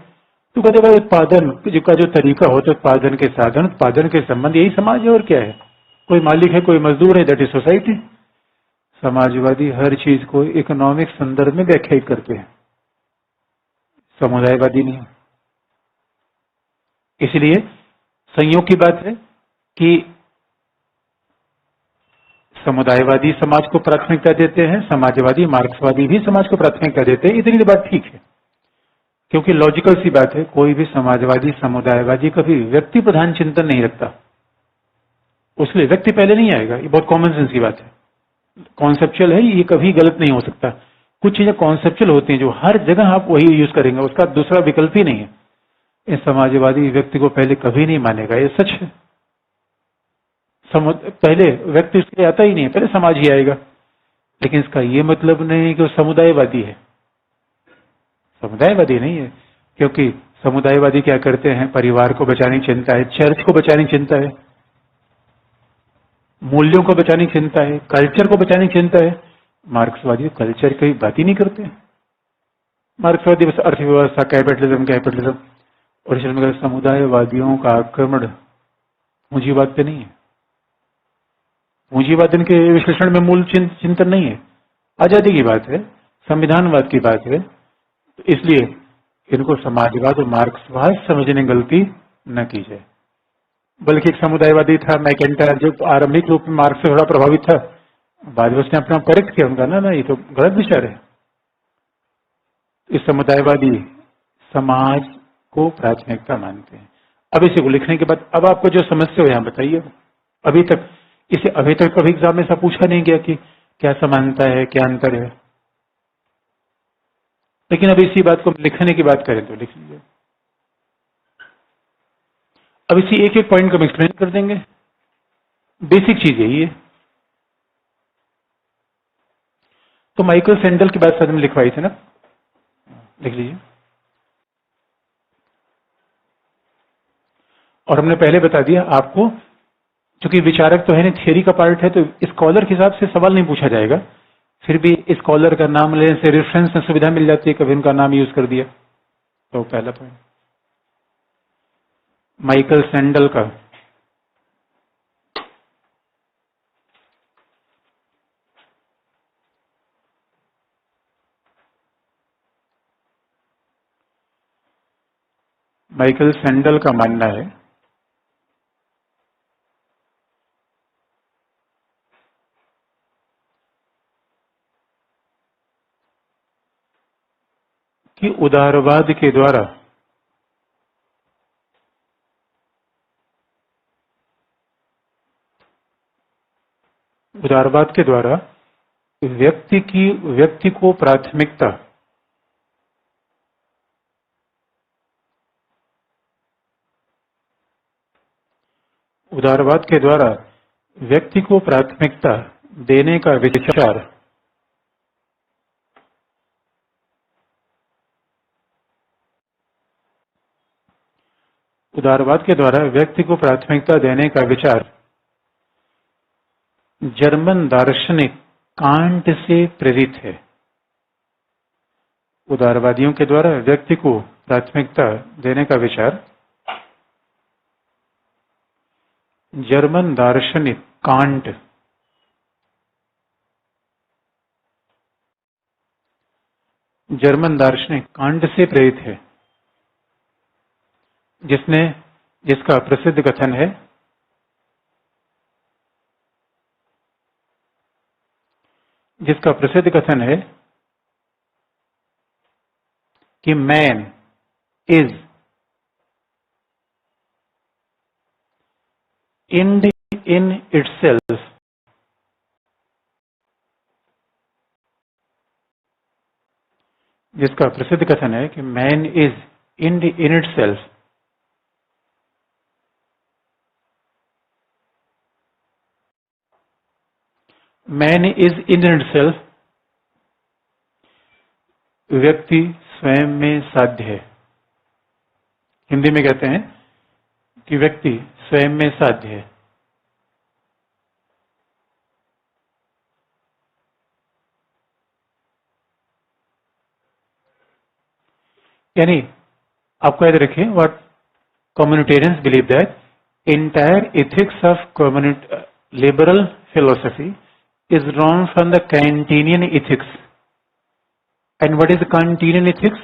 तो कहते भाई उत्पादन का जो तरीका होता है, उत्पादन के साधन, उत्पादन के संबंध, यही समाज है। और क्या है? कोई मालिक है, कोई मजदूर है, दैट इज सोसाइटी। समाजवादी हर चीज को इकोनॉमिक संदर्भ में व्याख्यायित करते हैं, समुदायवादी नहीं। इसलिए संयोग की बात है कि समुदायवादी समाज को प्राथमिकता देते हैं, समाजवादी मार्क्सवादी भी समाज को प्राथमिकता देते हैं। इतनी बात ठीक है, क्योंकि लॉजिकल सी बात है, कोई भी समाजवादी समुदायवादी कभी व्यक्ति प्रधान चिंतन नहीं रखता। उसलिए व्यक्ति पहले नहीं आएगा, ये बहुत कॉमन सेंस की बात है, कॉन्सेप्चुअल है, ये कभी गलत नहीं हो सकता। कुछ चीजें कॉन्सेप्चुअल होती हैं जो हर जगह आप वही यूज करेंगे, उसका दूसरा विकल्प ही नहीं है। इस समाजवादी व्यक्ति को पहले कभी नहीं मानेगा, ये सच है। पहले व्यक्ति उसके आता ही नहीं है, पहले समाज ही आएगा। लेकिन इसका ये मतलब नहीं कि वो समुदायवादी है। समुदायवादी नहीं है, क्योंकि समुदायवादी क्या करते हैं? परिवार को बचाने की चिंता है, चर्च को बचाने की चिंता है, मूल्यों को बचाने की चिंता है, कल्चर को बचाने की चिंता है। मार्क्सवादी कल्चर की बात ही नहीं करते। मार्क्सवादी बस अर्थव्यवस्था, कैपिटलिज्म कैपिटलिज्म। और इसमें समुदायवादियों का आक्रमण पूंजीवाद पे नहीं है। पूंजीवाद इनके विश्लेषण में मूल चिंतन नहीं है, आजादी की बात है, संविधानवाद की बात है। तो इसलिए इनको समाजवाद और मार्क्सवाद समझने गलती न की जाए। बल्कि एक समुदायवादी था मैकेंटायर, जो आरंभिक रूप में मार्क्स से थोड़ा प्रभावित था, बाद में उसने अपना करेक्ट किया, उनका ना ये तो गलत विचार है। इस समुदायवादी समाज को प्राथमिकता मानते हैं। अब इसे को लिखने के बाद अब आपको जो समस्या हो यहां बताइए। अभी तक कभी एग्जाम में ऐसा पूछा नहीं गया कि क्या समानता है, क्या अंतर है। लेकिन अब इसी बात को लिखने की बात करें तो लिख लीजिए। अब इसी एक एक पॉइंट को हम एक्सप्लेन कर देंगे। बेसिक चीज यही है। तो माइकल सैंडल की बात हमने लिखवाई थी ना, लिख लीजिए। और हमने पहले बता दिया आपको, क्योंकि विचारक तो है नहीं, थियरी का पार्ट है, तो स्कॉलर के हिसाब से सवाल नहीं पूछा जाएगा। फिर भी स्कॉलर का नाम लेने से रेफरेंस में सुविधा मिल जाती है, कभी उनका नाम यूज कर दिया। तो पहला पॉइंट माइकल सैंडल का, माइकल सैंडल का मानना है कि उदारवाद के द्वारा व्यक्ति को प्राथमिकता उदारवाद के द्वारा व्यक्ति को प्राथमिकता देने का विचार उदारवाद के द्वारा व्यक्ति को प्राथमिकता देने का विचार जर्मन दार्शनिक कांट से प्रेरित है। उदारवादियों के द्वारा व्यक्ति को प्राथमिकता देने का विचार जर्मन दार्शनिक कांट से प्रेरित है, जिसका प्रसिद्ध कथन है कि man is end in itself, जिसका प्रसिद्ध कथन है कि man is end in itself, man is in itself, व्यक्ति स्वयं में साध्य है। हिंदी में कहते हैं कि व्यक्ति स्वयं में साध्य है। यानी आपको याद रखिए, what communitarians believe that entire ethics of liberal philosophy is drawn from the Kantinian ethics. And what is the Kantinian ethics?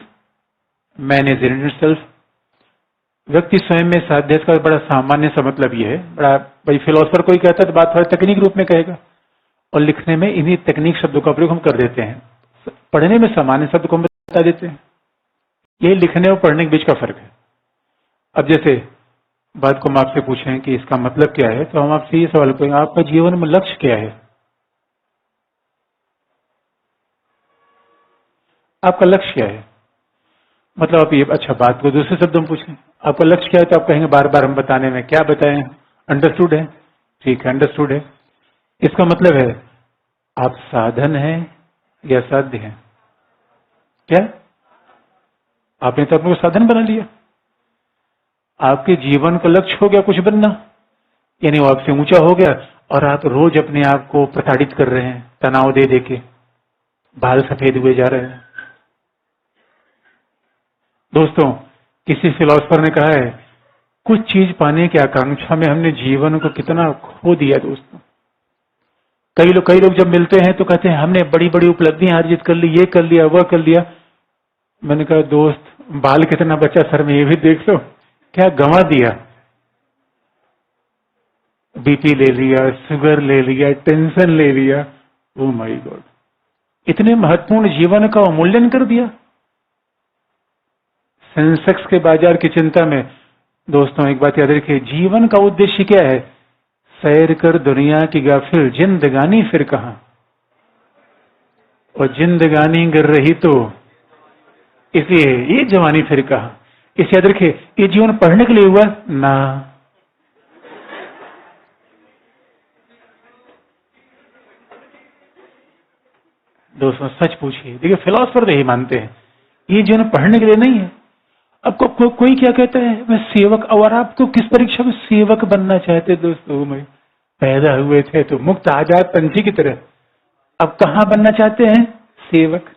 Man is in itself. व्यक्ति स्वयं में साध्य का बड़ा सामान्य सा मतलब ये है, बड़ा भाई फिलोसफर कोई कहता है तो बात थोड़ा तकनीक रूप में कहेगा, और लिखने में इन्हीं तकनीक शब्दों का प्रयोग हम कर देते हैं, पढ़ने में सामान्य शब्द को हम बता देते हैं। ये लिखने और पढ़ने के बीच का फर्क है। अब जैसे बात को हम आपसे पूछें कि इसका मतलब क्या है, तो हम आपसे ये सवाल करेंगे, आपका जीवन में लक्ष्य क्या है? आपका लक्ष्य क्या है? मतलब आप ये अच्छा बात को दूसरे शब्दों में पूछें, आपका लक्ष्य क्या है, तो आप कहेंगे बार बार हम बताने में क्या बताएं, अंडरस्टूड है, ठीक है अंडरस्टूड है। इसका मतलब है आप साधन हैं या साध्य हैं? क्या आपने तो अपने को साधन बना लिया, आपके जीवन का लक्ष्य हो गया कुछ बनना, यानी वो आपसे ऊंचा हो गया और आप रोज अपने आप को प्रताड़ित कर रहे हैं, तनाव दे दे के बाल सफेद हुए जा रहे हैं। दोस्तों, किसी फिलोसफर ने कहा है, कुछ चीज पाने की आकांक्षा में हमने जीवन को कितना खो दिया। दोस्तों, कई लोग जब मिलते हैं तो कहते हैं हमने बड़ी बड़ी उपलब्धियां अर्जित कर ली, ये कर लिया, वह कर लिया। मैंने कहा दोस्त, बाल कितना बचा सर में ये भी देख लो, क्या गंवा दिया? बीपी ले लिया, शुगर ले लिया, टेंशन ले लिया। ओ माय गॉड, इतने महत्वपूर्ण जीवन का अवमूल्यन कर दिया सेंसेक्स के बाजार की चिंता में। दोस्तों, एक बात याद रखिए, जीवन का उद्देश्य क्या है? सैर कर दुनिया की गाफिल, जिंदगानी फिर कहां, और जिंदगानी गिर रही तो इसलिए ये जवानी फिर कहां। इसे याद रखिए, ये जीवन पढ़ने के लिए हुआ ना। दोस्तों सच पूछिए, देखिए फिलोसफर तो यही मानते हैं, ये जीवन पढ़ने के लिए नहीं है। अब कोई क्या कहता है, मैं सेवक, और आप तो किस परीक्षा में सेवक बनना चाहते? दोस्तों, मैं पैदा हुए थे तो मुक्त आजाद पंछी की तरह, अब कहां बनना चाहते हैं? सेवक,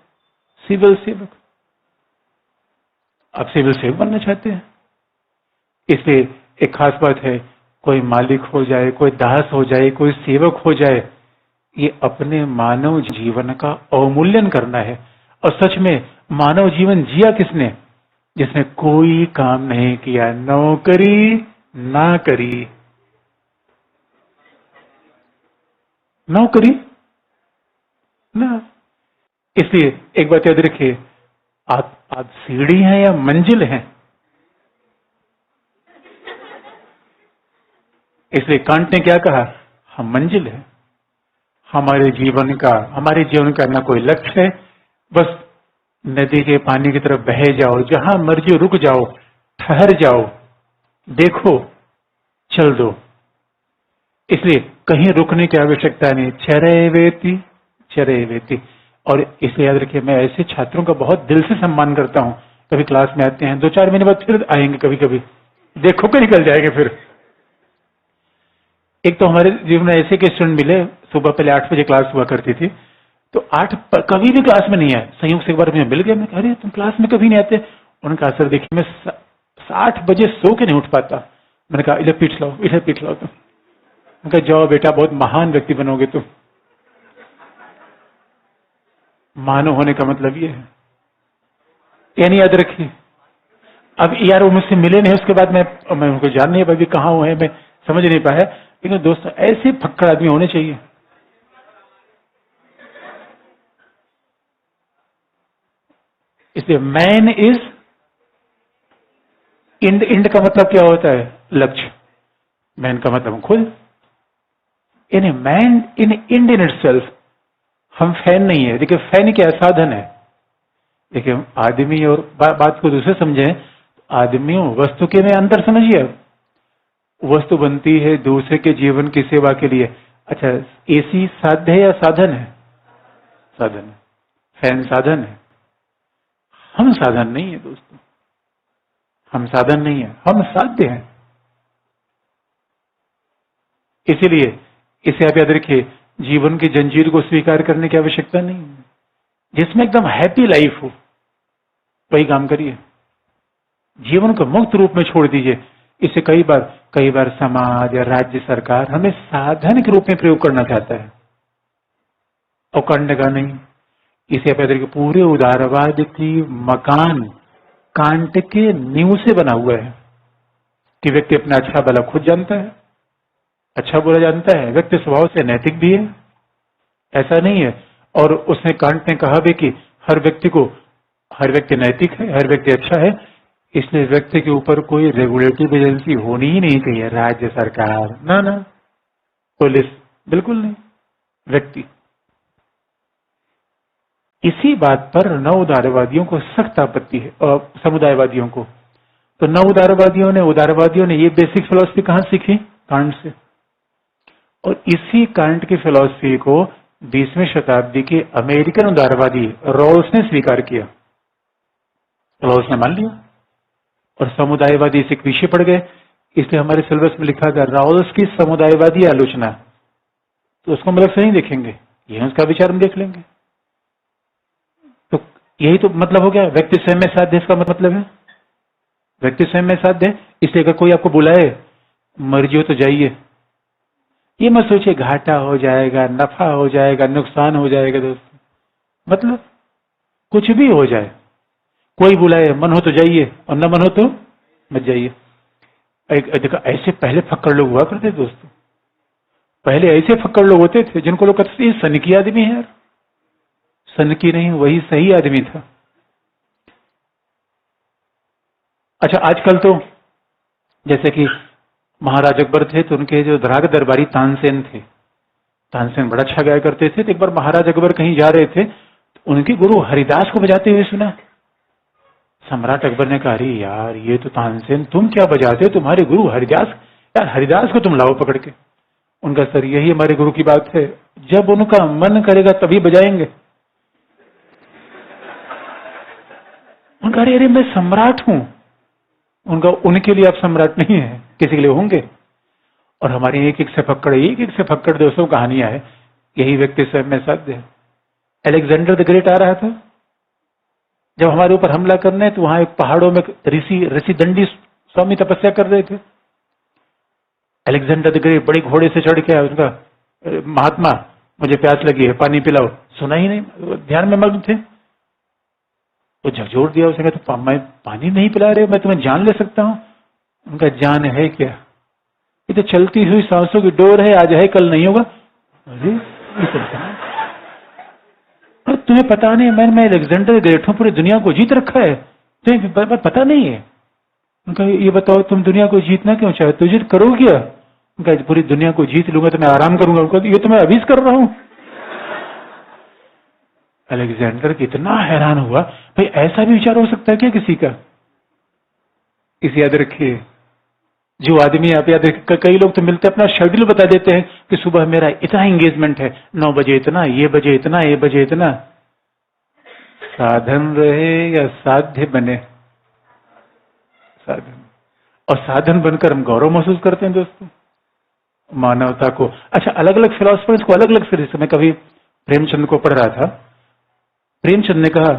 सिविल सेवक। अब सिविल सेवक बनना चाहते हैं। इसलिए एक खास बात है, कोई मालिक हो जाए, कोई दास हो जाए, कोई सेवक हो जाए, ये अपने मानव जीवन का अवमूल्यन करना है। और सच में मानव जीवन जिया किसने? जिसने कोई काम नहीं किया, नौकरी ना करी, नौकरी ना। इसलिए एक बात याद रखिए, आप सीढ़ी हैं या मंजिल हैं? इसलिए कांट ने क्या कहा, हम मंजिल हैं। हमारे जीवन का ना कोई लक्ष्य है, बस नदी के पानी की तरफ बह जाओ, जहां मर्जी रुक जाओ, ठहर जाओ, देखो, चल दो। इसलिए कहीं रुकने की आवश्यकता नहीं, चरेवेति चरेवेति। और इसलिए याद रखिए, मैं ऐसे छात्रों का बहुत दिल से सम्मान करता हूं। कभी क्लास में आते हैं, 2-4 महीने बाद फिर आएंगे, कभी कभी देखो कि निकल जाएंगे फिर। एक तो हमारे जीवन में ऐसे के स्टूडेंट मिले, सुबह पहले 8 बजे क्लास हुआ करती थी, तो 8 पर कभी भी क्लास में नहीं आए। संयोग से एक बार मुझे मिल गया, मैं कहा अरे तुम क्लास में कभी नहीं आते। उन्होंने कहा सर देखिए, मैं 8 बजे सो के नहीं उठ पाता। मैंने कहा इधर पीठ लाओ, इधर पीठ लाओ तुम। उनका जाओ बेटा, बहुत महान व्यक्ति बनोगे तुम। मानव होने का मतलब ये है, यानी याद रखिए। अब यार वो मुझसे मिले नहीं, उसके बाद मैं उनको जान नहीं पाया कहाँ हुए हैं, मैं समझ नहीं पाया। लेकिन दोस्तों, ऐसे फक्कड़ आदमी होने चाहिए। इसलिए मैन इज इंड। इंड का मतलब क्या होता है? लक्ष्य। मैन का मतलब खुद। In man in end in itself. हम फैन नहीं है। देखिए फैन क्या साधन है। देखिए आदमी और बात को दूसरे समझे, आदमी वस्तु के में अंतर समझिए। वस्तु बनती है दूसरे के जीवन की सेवा के लिए। अच्छा, एसी साध्य है या साधन है? साधन है। फैन साधन है, हम साधन नहीं है दोस्तों। हम साधन नहीं है, हम साध्य हैं। इसीलिए इसे आप याद रखिए, जीवन की जंजीर को स्वीकार करने की आवश्यकता नहीं है। जिसमें एकदम हैप्पी लाइफ हो वही काम करिए, जीवन को मुक्त रूप में छोड़ दीजिए। इसे कई बार समाज या राज्य सरकार हमें साधन के रूप में प्रयोग करना चाहता है, और करने का नहीं। इसे आप याद रखिए, पूरे उदारवाद की मकान कांट के नींव से बना हुआ है कि व्यक्ति अपना अच्छा भला खुद जानता है, अच्छा बुरा जानता है, व्यक्ति स्वभाव से नैतिक भी है, ऐसा नहीं है। और उसने कांट ने कहा भी कि हर व्यक्ति नैतिक है, हर व्यक्ति अच्छा है। इसलिए व्यक्ति के ऊपर कोई रेगुलेटरी एजेंसी होनी ही नहीं चाहिए, राज्य सरकार ना, पुलिस बिल्कुल नहीं, व्यक्ति। इसी बात पर नव उदारवादियों को सख्त आपत्ति है, और समुदायवादियों को। तो नव उदारवादियों ने ये बेसिक फिलॉसफी कहां सीखी? Can't say. और इसी कांट की फिलॉसफी को 20वीं शताब्दी के अमेरिकन उदारवादी रॉल्स ने स्वीकार किया। रॉल्स ने मान लिया, और समुदायवादी इसे पीछे पड़ गए। इसलिए हमारे सिलेबस में लिखा गया रॉल्स की समुदायवादी आलोचना। तो उसको हम अलग से नहीं देखेंगे, यही उसका विचार हम देख लेंगे। तो यही तो मतलब हो गया, व्यक्ति स्वयं में साध्य। इसका मतलब है व्यक्ति स्वयं में साध्य। इसलिए अगर कोई आपको बुलाए, मर्जी हो तो जाइए। ये मत सोचिए घाटा हो जाएगा, नफा हो जाएगा, नुकसान हो जाएगा दोस्तों। मतलब कुछ भी हो जाए, कोई बुलाए, मन हो तो जाइए और न मन हो तो मत जाइए। देखो ऐसे पहले फक्कड़ लोग हुआ करते दोस्तों। पहले ऐसे फक्कड़ लोग होते थे जिनको लोग कहते थे सनकी आदमी है यार। सनकी नहीं, वही सही आदमी था। अच्छा, आजकल तो जैसे कि महाराज अकबर थे, तो उनके जो राग दरबारी तानसेन थे, तानसेन बड़ा अच्छा गाया करते थे। तो एक बार महाराज अकबर कहीं जा रहे थे, तो उनके गुरु हरिदास को बजाते हुए सुना। सम्राट अकबर ने कहा, अरे यार ये तो तानसेन, तुम क्या बजाते हो? तुम्हारे गुरु हरिदास, यार हरिदास को तुम लाओ पकड़ के। उनका सर यही हमारे गुरु की बात है, जब उनका मन करेगा तभी बजाएंगे। उनका अरे मैं सम्राट हूं। उनका उनके लिए आप सम्राट नहीं है, किसी के लिए होंगे। और हमारी एक एक से फक्कड़ दोस्तों कहानियां है। यही व्यक्ति स्वयं में साध्य है। अलेक्जेंडर द ग्रेट आ रहा था जब हमारे ऊपर हमला करने, तो वहां एक पहाड़ों में ऋषि दंडी स्वामी तपस्या कर रहे थे। अलेक्जेंडर द ग्रेट बड़ी घोड़े से चढ़ के आया। उनका, महात्मा मुझे प्यास लगी है, पानी पिलाओ। सुना ही नहीं, ध्यान में मग्न थे। तो झकझोर दिया उसने, तो मैं पानी नहीं पिला रहे, मैं तुम्हें जान ले सकता हूं। उनका जान है क्या? ये तो चलती हुई सांसों की डोर है, आज है कल नहीं होगा। अरे तुम्हें पता नहीं, मैंने अलेक्जेंडर ग्रेट हूं, पूरी दुनिया को जीत रखा है, तुम्हें पता नहीं है। उनका ये बताओ तुम दुनिया को जीतना क्यों चाहते? तो जीत करो क्या? उनका पूरी दुनिया को जीत लूंगा तो मैं आराम करूंगा। उनका ये तो मैं अभी कर रहा हूं। अलेक्जेंडर कितना हैरान हुआ, भाई ऐसा भी विचार हो सकता है क्या किसी का? इसे याद रखिए, जो आदमी आप याद कई लोग तो मिलते अपना शेड्यूल बता देते हैं कि सुबह मेरा इतना एंगेजमेंट है, 9 बजे इतना, ये बजे इतना, ये बजे इतना। साधन रहे या साध्य बने? साधन। और साधन बनकर हम गौरव महसूस करते हैं दोस्तों मानवता को। अच्छा, अलग अलग फिलोसफर्स को अलग अलग फिर, मैं कभी प्रेमचंद को पढ़ रहा था। प्रेमचंद ने कहा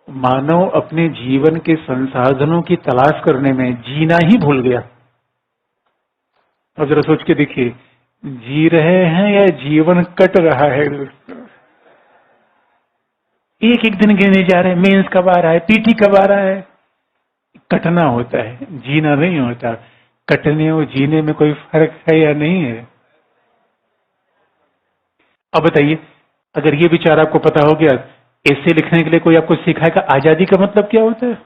मानव अपने जीवन के संसाधनों की तलाश करने में जीना ही भूल गया। अब जरा सोच के देखिए, जी रहे हैं या जीवन कट रहा है? एक एक दिन गिने जा रहे हैं, मेंस कब आ रहा है, पीटी कब आ रहा है। कटना होता है, जीना नहीं होता। कटने और जीने में कोई फर्क है या नहीं है? अब बताइए, अगर ये विचार आपको पता हो गया, ऐसे लिखने के लिए कोई आपको सिखाएगा आजादी का मतलब क्या होता है,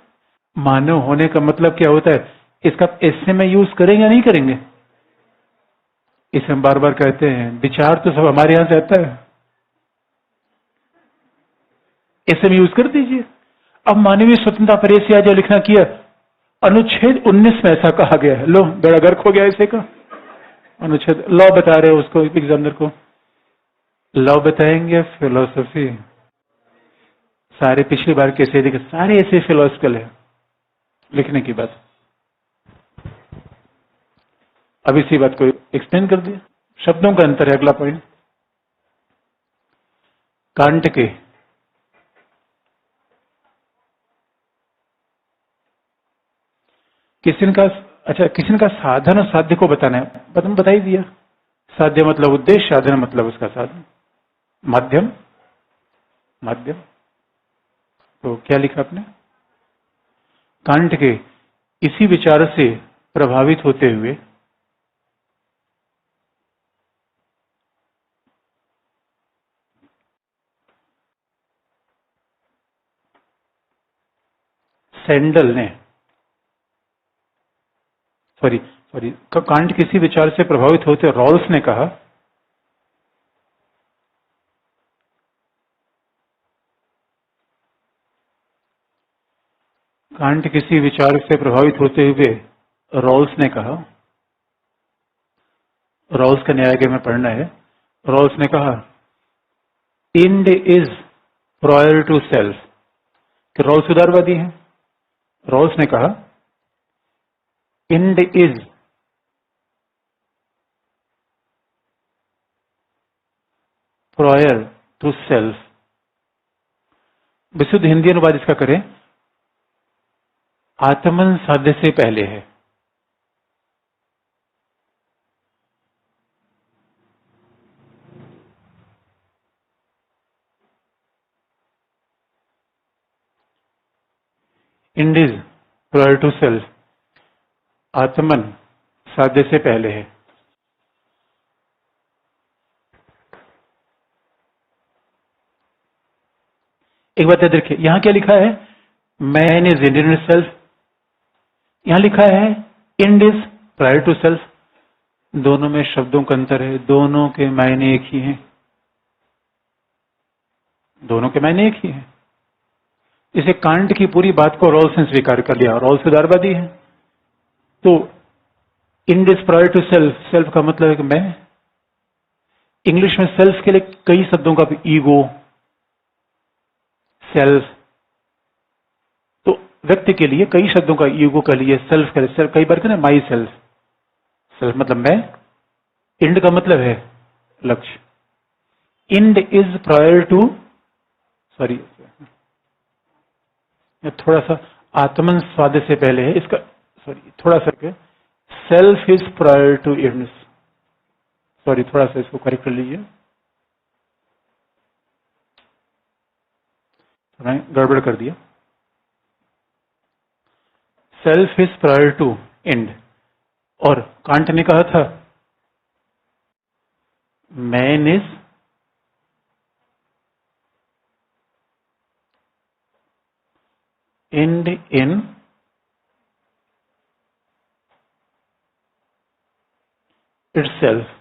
मानव होने का मतलब क्या होता है, इसका ऐसे में यूज करेंगे या नहीं करेंगे? इसे हम बार बार कहते हैं, विचार तो सब हमारे यहां से आता है, ऐसे में यूज कर दीजिए। अब मानवीय स्वतंत्रता पर ऐसे आज लिखना किया, अनुच्छेद 19 में ऐसा कहा गया है, लो बेड़ा गर्क हो गया ऐसे का। अनुच्छेद लॉ बता रहे हो उसको एग्जामिनर को, लॉ बताएंगे फिलोसफी। सारे पिछली बार कैसे देखे, सारे ऐसे फिलोसफिकल है लिखने की बात। अब इसी बात को एक्सप्लेन कर दिया, शब्दों का अंतर है। अगला पॉइंट, कांट के किसी का, अच्छा किसी का साधन और साध्य को बताना है, बता ही दिया। साध्य मतलब उद्देश्य, साधन मतलब उसका साधन, माध्यम। माध्यम तो क्या लिखा आपने, कांट के इसी विचार से प्रभावित होते हुए सैंडल ने, सॉरी कांट किसी विचार से प्रभावित होते रॉल्स ने कहा कांट किसी विचार से प्रभावित होते हुए रॉल्स ने कहा, रॉल्स का न्याय में पढ़ना है। रॉल्स ने कहा end is prior to self, कि रॉल्स उदारवादी हैं। रॉल्स ने कहा end is prior to self. विशुद्ध हिंदी अनुवाद इसका करें, आत्मन साध्य से पहले है। End is prior to self, आत्मन साध्य से पहले है। एक बात याद रखिए, यहां क्या लिखा है, मैन इज इंड सेल्फ, यहां लिखा है end is prior to self. दोनों में शब्दों का अंतर है, दोनों के मायने एक ही हैं, दोनों के मायने एक ही हैं। इसे कांट की पूरी बात को रॉल्स ने स्वीकार कर लिया, रॉल्स उदारवादी है। तो end is prior to self, self का मतलब है कि मैं। इंग्लिश में सेल्फ के लिए कई शब्दों का, ईगो, सेल्फ, तो व्यक्ति के लिए कई शब्दों का, ईगो के लिए, सेल्फ के लिए, कई बार कहते हैं माई सेल्फ, सेल्फ मतलब मैं, इंड का मतलब है लक्ष्य। End is prior to, sorry थोड़ा सा आत्मन स्वाद से पहले है इसका, सॉरी थोड़ा सा, self is prior to end, sorry थोड़ा सा इसको करेक्ट कर लीजिए, मैं गड़बड़ कर दिया। Self is prior to end, और कांट ने कहा था man is end in itself.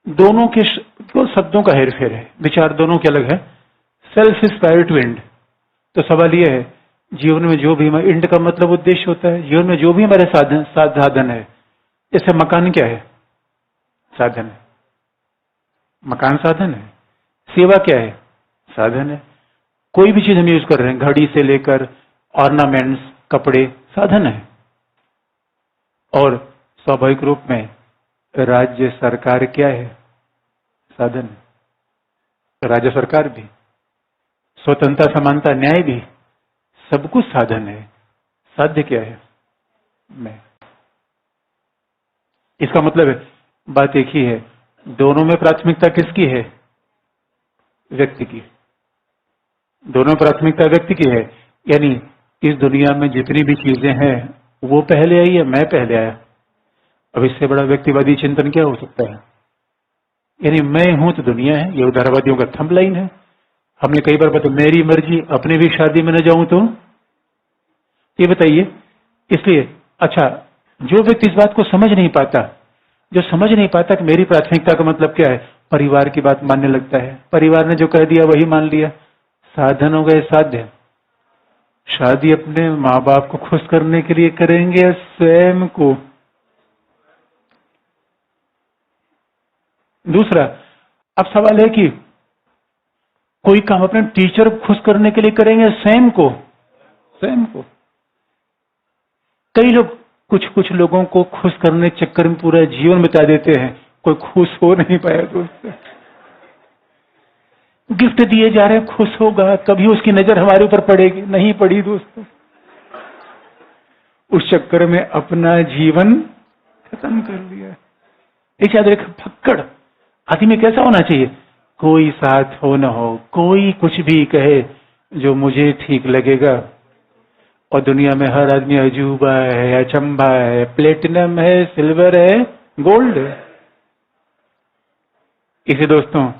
दोनों के शब्दों का हेरफेर है, विचार दोनों के अलग है। Self is prior to end, तो सवाल यह है जीवन में जो भी हमारे इंड का मतलब उद्देश्य होता है, जीवन में जो भी हमारे साधन है, जैसे मकान क्या है? साधन है। मकान साधन है। सेवा क्या है? साधन है। कोई भी चीज हम यूज कर रहे हैं, घड़ी से लेकर ऑर्नामेंट्स, कपड़े, साधन है। और स्वाभाविक रूप में राज्य सरकार क्या है? साधन है। राज्य सरकार भी, स्वतंत्रता, समानता, न्याय भी, सब कुछ साधन है। साध्य क्या है? मैं। इसका मतलब है, बात एक ही है, दोनों में प्राथमिकता किसकी है? व्यक्ति की। दोनों प्राथमिकता व्यक्ति की है। यानी इस दुनिया में जितनी भी चीजें हैं, वो पहले आई या मैं पहले आया? अब इससे बड़ा व्यक्तिवादी चिंतन क्या हो सकता है? यानी मैं हूं तो दुनिया है, ये उदारवादियों का थंब लाइन है। हमने कई बार बताया, मेरी मर्जी, अपने भी शादी में न जाऊं तो? ये बताइए। इसलिए अच्छा, जो व्यक्ति इस बात को समझ नहीं पाता, जो समझ नहीं पाता कि मेरी प्राथमिकता का मतलब क्या है, परिवार की बात मानने लगता है। परिवार ने जो कह दिया वही मान लिया। साधन हो गए साध्य। शादी अपने माँ बाप को खुश करने के लिए करेंगे या स्वयं को? दूसरा, अब सवाल है कि कोई काम अपने टीचर को खुश करने के लिए करेंगे स्वयं को? स्वयं को। कई लोग, कुछ कुछ लोगों को खुश करने के चक्कर में पूरा जीवन बिता देते हैं, कोई खुश हो नहीं पाया दोस्त। गिफ्ट दिए जा रहे हैं, खुश होगा, कभी उसकी नजर हमारे ऊपर पड़ेगी? नहीं पड़ी दोस्तों। उस चक्कर में अपना जीवन खत्म कर लिया। एक याद रख, फक्कड़ आदमी कैसा होना चाहिए? कोई साथ हो न हो, कोई कुछ भी कहे जो मुझे ठीक लगेगा, और दुनिया में हर आदमी अजूबा है, अचंभा है, प्लेटिनम है, सिल्वर है, गोल्ड है। इसे दोस्तों,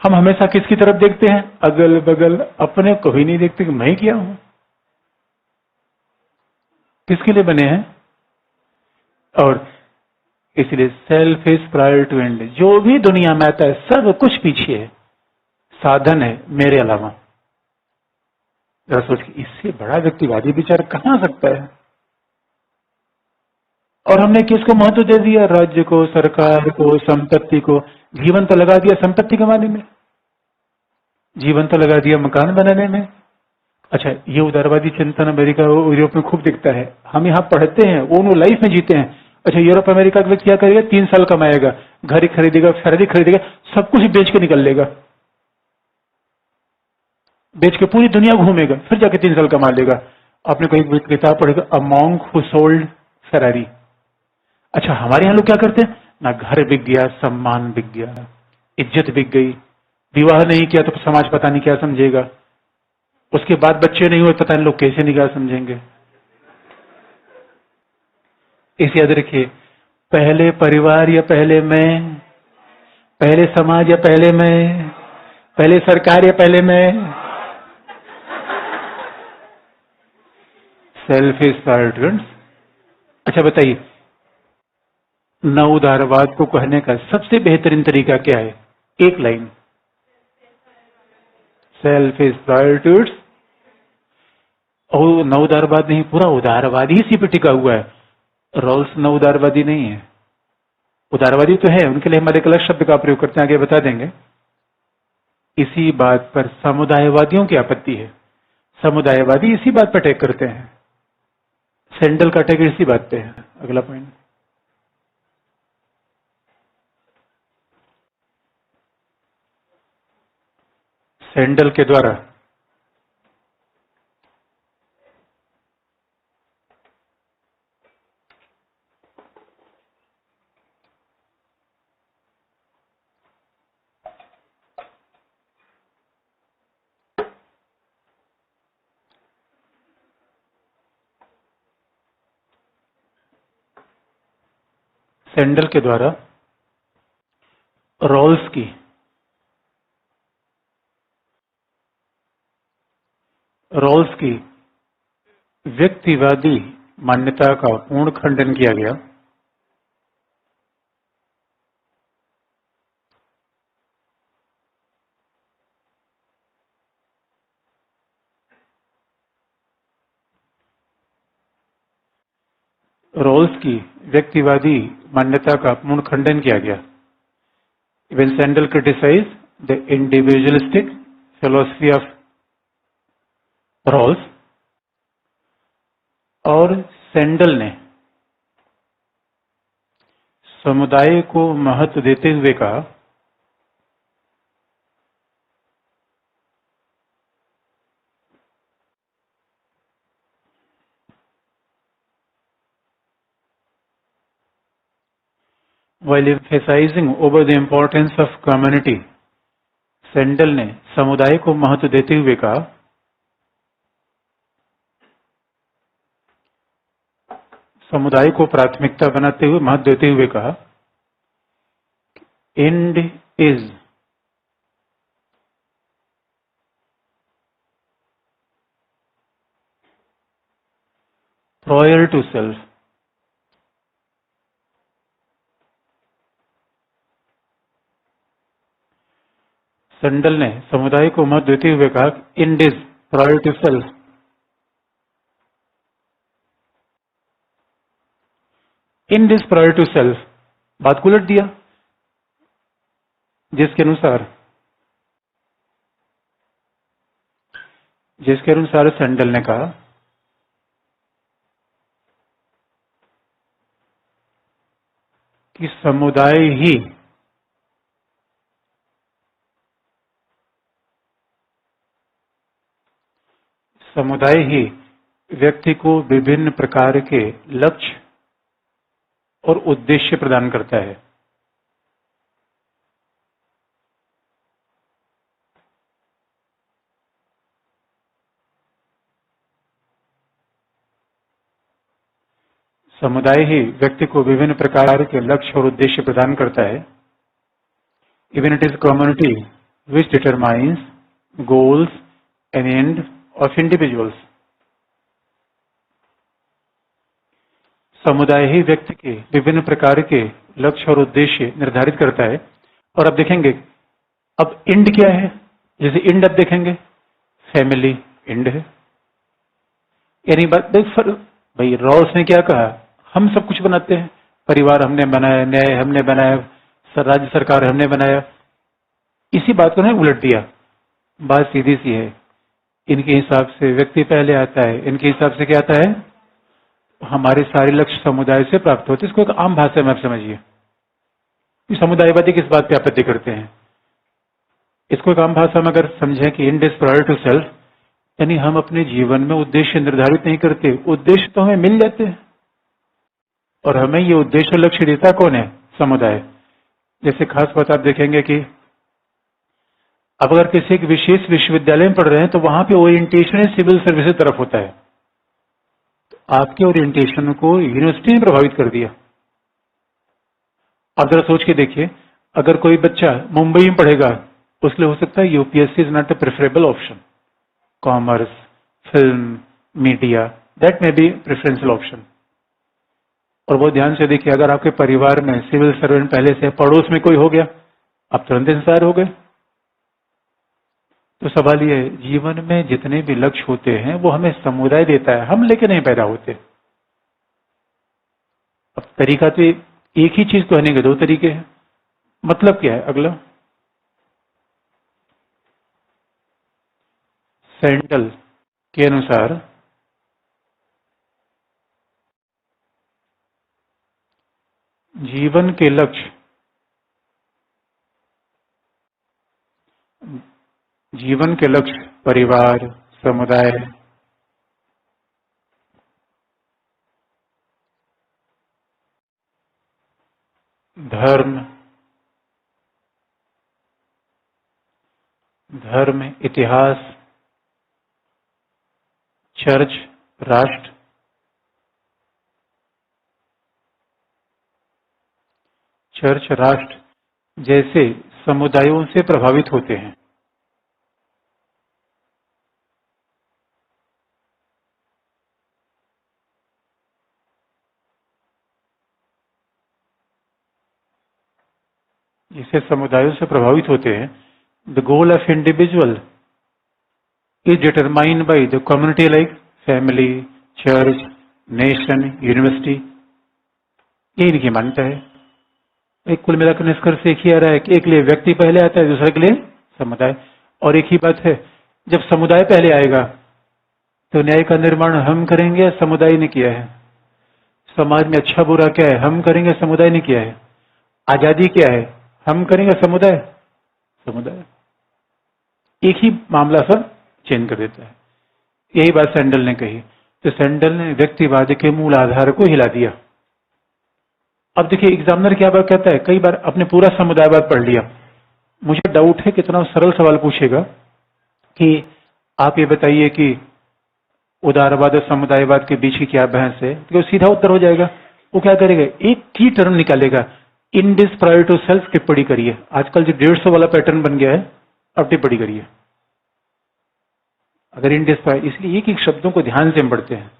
हम हमेशा किसकी तरफ देखते हैं? अगल बगल, अपने को भी नहीं देखते कि मैं क्या हूं। किसके लिए बने हैं? और इसलिए self is prior to end. जो भी दुनिया में आता है सब कुछ पीछे है, साधन है मेरे अलावा। जरा सोच के, इससे बड़ा व्यक्तिवादी विचार कहां आ सकता है? और हमने किसको महत्व दे दिया? राज्य को, सरकार को, संपत्ति को। जीवन तो लगा दिया संपत्ति कमाने में, जीवन तो लगा दिया मकान बनाने में। अच्छा, ये उदारवादी चिंतन अमेरिका और यूरोप में खूब दिखता है। हम यहाँ पढ़ते हैं, वो लाइफ में जीते हैं। अच्छा, यूरोप अमेरिका का व्यक्ति क्या करेगा? 3 साल कमाएगा, घर ही खरीदेगा, फैरारी खरीदेगा, सब कुछ बेच के निकल लेगा, बेच के पूरी दुनिया घूमेगा, फिर जाके 3 साल कमा लेगा। आपने कोई किताब पढ़ेगा, a monk who sold Ferrari. अच्छा, हमारे यहाँ लोग क्या करते हैं? ना घर बिक गया, सम्मान बिक गया, इज्जत बिक गई, विवाह नहीं किया तो समाज पता नहीं क्या समझेगा, उसके बाद बच्चे नहीं हुए पता नहीं लोग कैसे नहीं क्या समझेंगे। इसे याद रखिए, पहले परिवार या पहले मैं, पहले समाज या पहले मैं, पहले सरकार या पहले मैं? Self is priority. अच्छा बताइए, न उदारवाद को कहने का सबसे बेहतरीन तरीका क्या है? एक लाइन, सेल्फ इज प्रायोरिटी। और न उदारवाद नहीं, पूरा उदारवाद ही इसी पे टिका हुआ है। रॉल्स न उदारवादी नहीं है, उदारवादी तो है, उनके लिए हमारे एक अलग शब्द का प्रयोग करते हैं, आगे बता देंगे। इसी बात पर समुदायवादियों की आपत्ति है। समुदायवादी इसी बात पर अटैक करते हैं। सैंडल का अटैक इसी बात पे है। अगला पॉइंट, सैंडल के द्वारा सैंडल के द्वारा रॉल्स की व्यक्तिवादी मान्यता का पूर्ण खंडन किया गया। रॉल्स की व्यक्तिवादी मान्यता का पूर्ण खंडन किया गया। When Sandel criticized the individualistic philosophy of Rawls, और सैंडल ने समुदाय को महत्व देते हुए कहा while emphasizing over the importance of community, sandal ने समुदाय को महत्व देते हुए कहा समुदाय को प्राथमिकता बनाते हुए महत्व देते हुए कहा end is prior to self. Sandel ने समुदाय को महत्व देते हुए कहा end is prior to self. End is prior to self बात को उलट दिया, जिसके अनुसार सैंडल ने कहा कि समुदाय ही व्यक्ति को विभिन्न प्रकार के लक्ष्य और उद्देश्य प्रदान करता है। समुदाय ही व्यक्ति को विभिन्न प्रकार के लक्ष्य और उद्देश्य प्रदान करता है। Even it is community which determines goals and end of individuals. समुदाय ही व्यक्ति के विभिन्न प्रकार के लक्ष्य और उद्देश्य निर्धारित करता है। और अब देखेंगे अब एंड क्या है, जैसे एंड अब देखेंगे फैमिली एंड है, यानी बात देख भाई रॉल्स ने क्या कहा, हम सब कुछ बनाते हैं, परिवार हमने बनाया, न्याय हमने बनाया, राज्य सरकार हमने बनाया, इसी बात को ने उलट दिया। बात सीधी सी है, इनके हिसाब से व्यक्ति पहले आता है, इनके हिसाब से क्या आता है, हमारे सारे लक्ष्य समुदाय से प्राप्त होते हैं। इसको एक आम भाषा में आप समझिए, समुदायवादी किस बात पे आपत्ति करते हैं। इसको एक आम भाषा में अगर समझें कि end is prior to self, यानी हम अपने जीवन में उद्देश्य निर्धारित नहीं करते, उद्देश्य तो हमें मिल जाते हैं और हमें ये उद्देश्य लक्ष्य देता कौन है, समुदाय। जैसे खास बात आप देखेंगे कि अब अगर किसी एक विशेष विश्वविद्यालय में पढ़ रहे हैं तो वहां पे ओरिएंटेशन सिविल सर्विसेज तरफ होता है, तो आपके ओरिएंटेशन को यूनिवर्सिटी ने प्रभावित कर दिया। आप जरा सोच के देखिए, अगर कोई बच्चा मुंबई में पढ़ेगा उसके लिए हो सकता है UPSC is not a preferable option, commerce, film, media, that may be preferential option. और वो ध्यान से देखिए, अगर आपके परिवार में सिविल सर्वेंट पहले से, पड़ोस में कोई हो गया, आप तुरंत इंस्पायर हो गए। तो सवाल ये है, जीवन में जितने भी लक्ष्य होते हैं वो हमें समुदाय देता है, हम लेके नहीं पैदा होते। अब तरीका तो एक ही चीज कहने के दो तरीके हैं, मतलब क्या है। अगला, सैंडल के अनुसार जीवन के लक्ष्य परिवार, समुदाय, धर्म, इतिहास, चर्च, राष्ट्र, जैसे समुदायों से प्रभावित होते हैं। जिसे समुदायों से प्रभावित होते हैं, the goal of individual is determined by the community like family, church, nation, university यही देखिए मान्यता है। एक कुल मिलाकर निष्कर्ष एक ही आ रहा है कि एक लिए व्यक्ति पहले आता है, दूसरे के लिए समुदाय। और एक ही बात है, जब समुदाय पहले आएगा तो न्याय का निर्माण हम करेंगे, समुदाय ने किया है। समाज में अच्छा बुरा क्या है, हम करेंगे, समुदाय ने किया है। आजादी क्या है, हम करेंगे, समुदाय समुदाय एक ही मामला सब चेंज कर देता है। यही बात सैंडल ने कही। तो सैंडल ने व्यक्तिवाद के मूल आधार को हिला दिया। अब देखिए एग्जामिनर क्या बात कहता है, कई बार अपने पूरा समुदायवाद पढ़ लिया, मुझे डाउट है कितना सरल सवाल पूछेगा कि आप ये बताइए कि उदारवाद और समुदायवाद के बीच की क्या बहस है, तो सीधा उत्तर हो जाएगा। वो क्या करेगा, एक की टर्म निकालेगा, इंडिस प्रायर टू सेल्फ टिप्पणी करिए। आजकल जो 150 वाला पैटर्न बन गया है, अब टिप्पणी करिए। अगर इंडिस प्रायर, इसलिए एक एक शब्दों को ध्यान से हम पढ़ते हैं।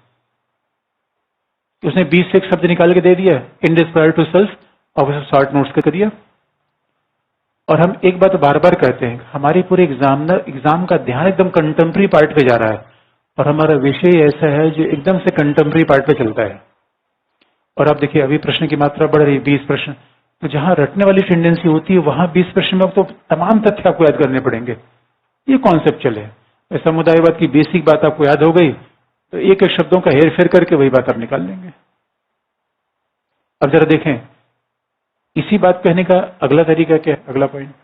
उसने 20 से एक शब्द निकाल के दे दिया, इंडिस प्रायर टू सेल्फ, और उसे शॉर्ट नोट्स कर दिया। और हम एक बात बार बार कहते हैं, हमारे पूरे एग्जाम का ध्यान एकदम कंटेम्प्रेरी पार्ट पे जा रहा है, और हमारा विषय ऐसा है जो एकदम से कंटेम्प्रेरी पार्ट पे चलता है। और आप देखिए अभी प्रश्न की मात्रा बढ़ रही है, 20 प्रश्न। तो जहां रटने वाली टेंडेंसी होती है वहां 20 प्रश्न में तो तमाम तथ्य आपको याद करने पड़ेंगे। ये कॉन्सेप्चुअल है। समुदायवाद की बेसिक बात आपको याद हो गई तो एक एक शब्दों का हेर फेर करके वही बात आप निकाल लेंगे। अब जरा देखें इसी बात कहने का अगला तरीका क्या है, अगला पॉइंट।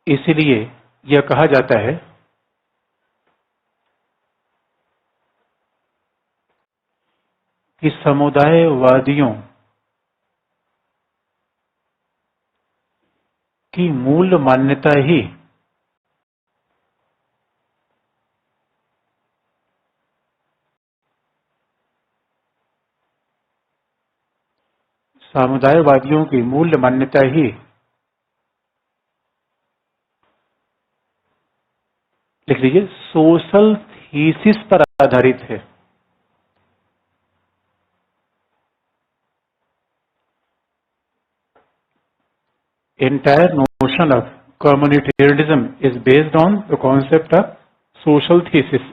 इसीलिए यह कहा जाता है कि समुदायवादियों की मूल मान्यता ही समुदायवादियों की मूल मान्यता ही लिख लीजिए सोशल थीसिस पर आधारित है। Entire notion of communitarianism is based on the concept of social thesis.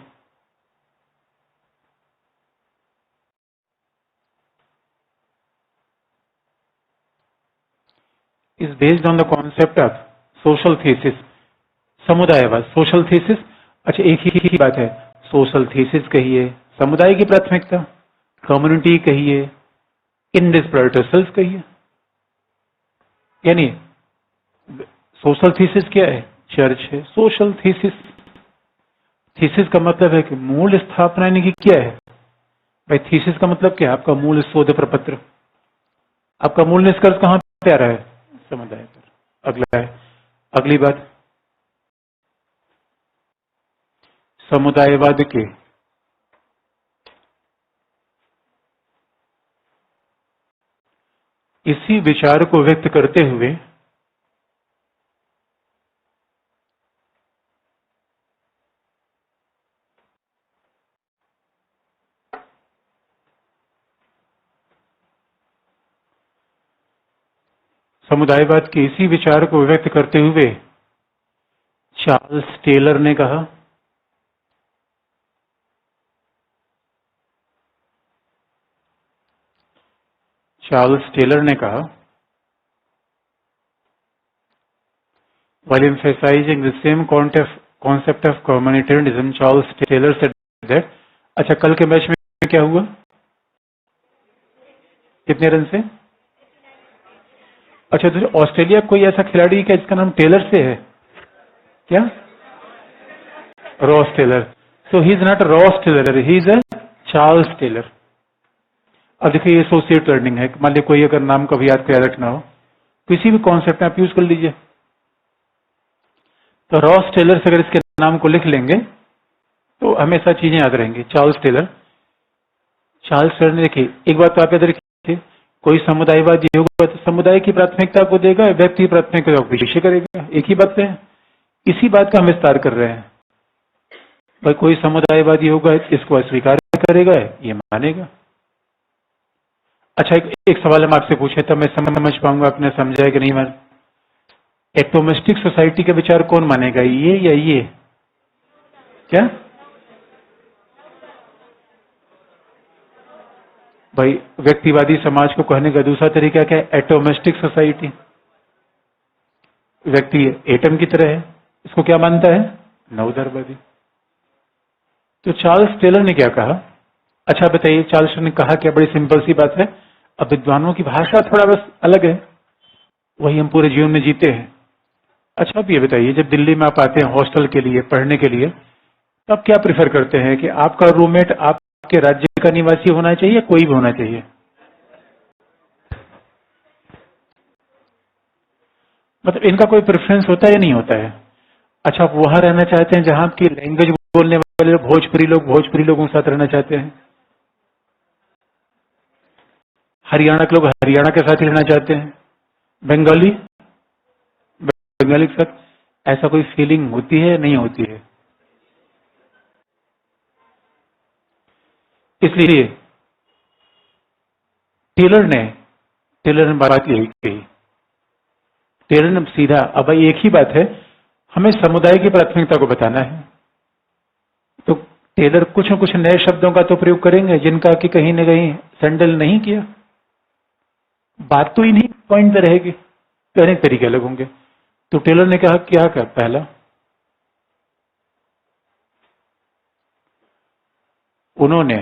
Is based on the concept of social thesis. समुदायवाद, सोशल थीसिस। अच्छा एक ही बात है, सोशल थीसिस कहिए, समुदाय की प्राथमिकता, कम्युनिटी कहिए, इंडिस्प्रेटर्सल्स कहिए। यानी सोशल थीसिस क्या है, चर्च है। सोशल थीसिस, थीसिस का मतलब है कि मूल स्थापना यानी कि क्या है भाई, थीसिस का मतलब क्या है, आपका मूल शोध प्रपत्र, आपका मूल निष्कर्ष कहां पे आ रहा है, समुदाय पर। अगला है, अगली बात, समुदायवाद के इसी विचार को व्यक्त करते हुए समुदायवाद के इसी विचार को व्यक्त करते हुए चार्ल्स टेलर ने कहा, चार्ल्स टेलर ने कहा, while emphasizing the same concept of communitarianism, Charles Taylor said that, अच्छा कल के मैच में क्या हुआ, कितने रन से, अच्छा तो ऑस्ट्रेलिया कोई ऐसा खिलाड़ी क्या जिसका नाम टेलर से है क्या, Ross Taylor. So he is not Ross Taylor, he is a Charles Taylor. अब देखिए ये एसोसिएट लर्निंग है, मान लीजिए कोई अगर नाम कभी याद रखना हो, किसी भी कॉन्सेप्ट में आप यूज कर लीजिए। तो रॉस टेलर से अगर इसके नाम को लिख लेंगे तो हमेशा चीजें याद रहेंगी। चार्ल्स टेलर, चार्ल्स टेलर ने देखिए एक बात तो आप याद रखिए, कोई समुदायवादी होगा तो समुदाय की प्राथमिकता को देगा, व्यक्ति की प्राथमिकता को पीछे करेगा, एक ही बात है। इसी बात का हम विस्तार कर रहे हैं भाई, कोई समुदायवादी होगा इसको अस्वीकार करेगा, ये मानेगा। अच्छा एक सवाल हम आपसे पूछे तब मैं समझ पाऊंगा आपने समझा है कि नहीं। मैं एटोमिस्टिक सोसाइटी का विचार कौन मानेगा, ये या ये, क्या भाई व्यक्तिवादी समाज को कहने का दूसरा तरीका क्या है? Atomistic society. व्यक्ति एटम की तरह है, इसको क्या मानता है? नवउदारवादी। तो चार्ल्स टेलर ने क्या कहा? अच्छा बताइए, चार्ल्स ने कहा क्या? बड़ी सिंपल सी बात है। अब विद्वानों की भाषा थोड़ा बस अलग है, वही हम पूरे जीवन में जीते हैं। अच्छा अब ये बताइए, जब दिल्ली में आप आते हैं हॉस्टल के लिए, पढ़ने के लिए, तो आप क्या प्रेफर करते हैं कि आपका रूममेट आपके राज्य का निवासी होना चाहिए, कोई भी होना चाहिए? मतलब इनका कोई प्रेफरेंस होता है या नहीं होता है? अच्छा, आप वहां रहना चाहते हैं जहां आपकी लैंग्वेज बोलने वाले भोजपुरी लोगों के साथ रहना चाहते हैं? हरियाणा के लोग हरियाणा के साथ ही रहना चाहते हैं? बंगाली बंगाली के साथ? ऐसा कोई फीलिंग होती है, नहीं होती है? इसलिए टेलर ने बात यही कही। टेलर ने सीधा, अब भाई एक ही बात है, हमें समुदाय की प्राथमिकता को बताना है, तो टेलर कुछ न कुछ नए शब्दों का तो प्रयोग करेंगे जिनका कि कहीं न कहीं सैंडल नहीं किया। बात तो इन्हीं पॉइंट पे रहेगी, कहने के तरीके अलग होंगे। तो टेलर ने कहा क्या क्या? पहला, उन्होंने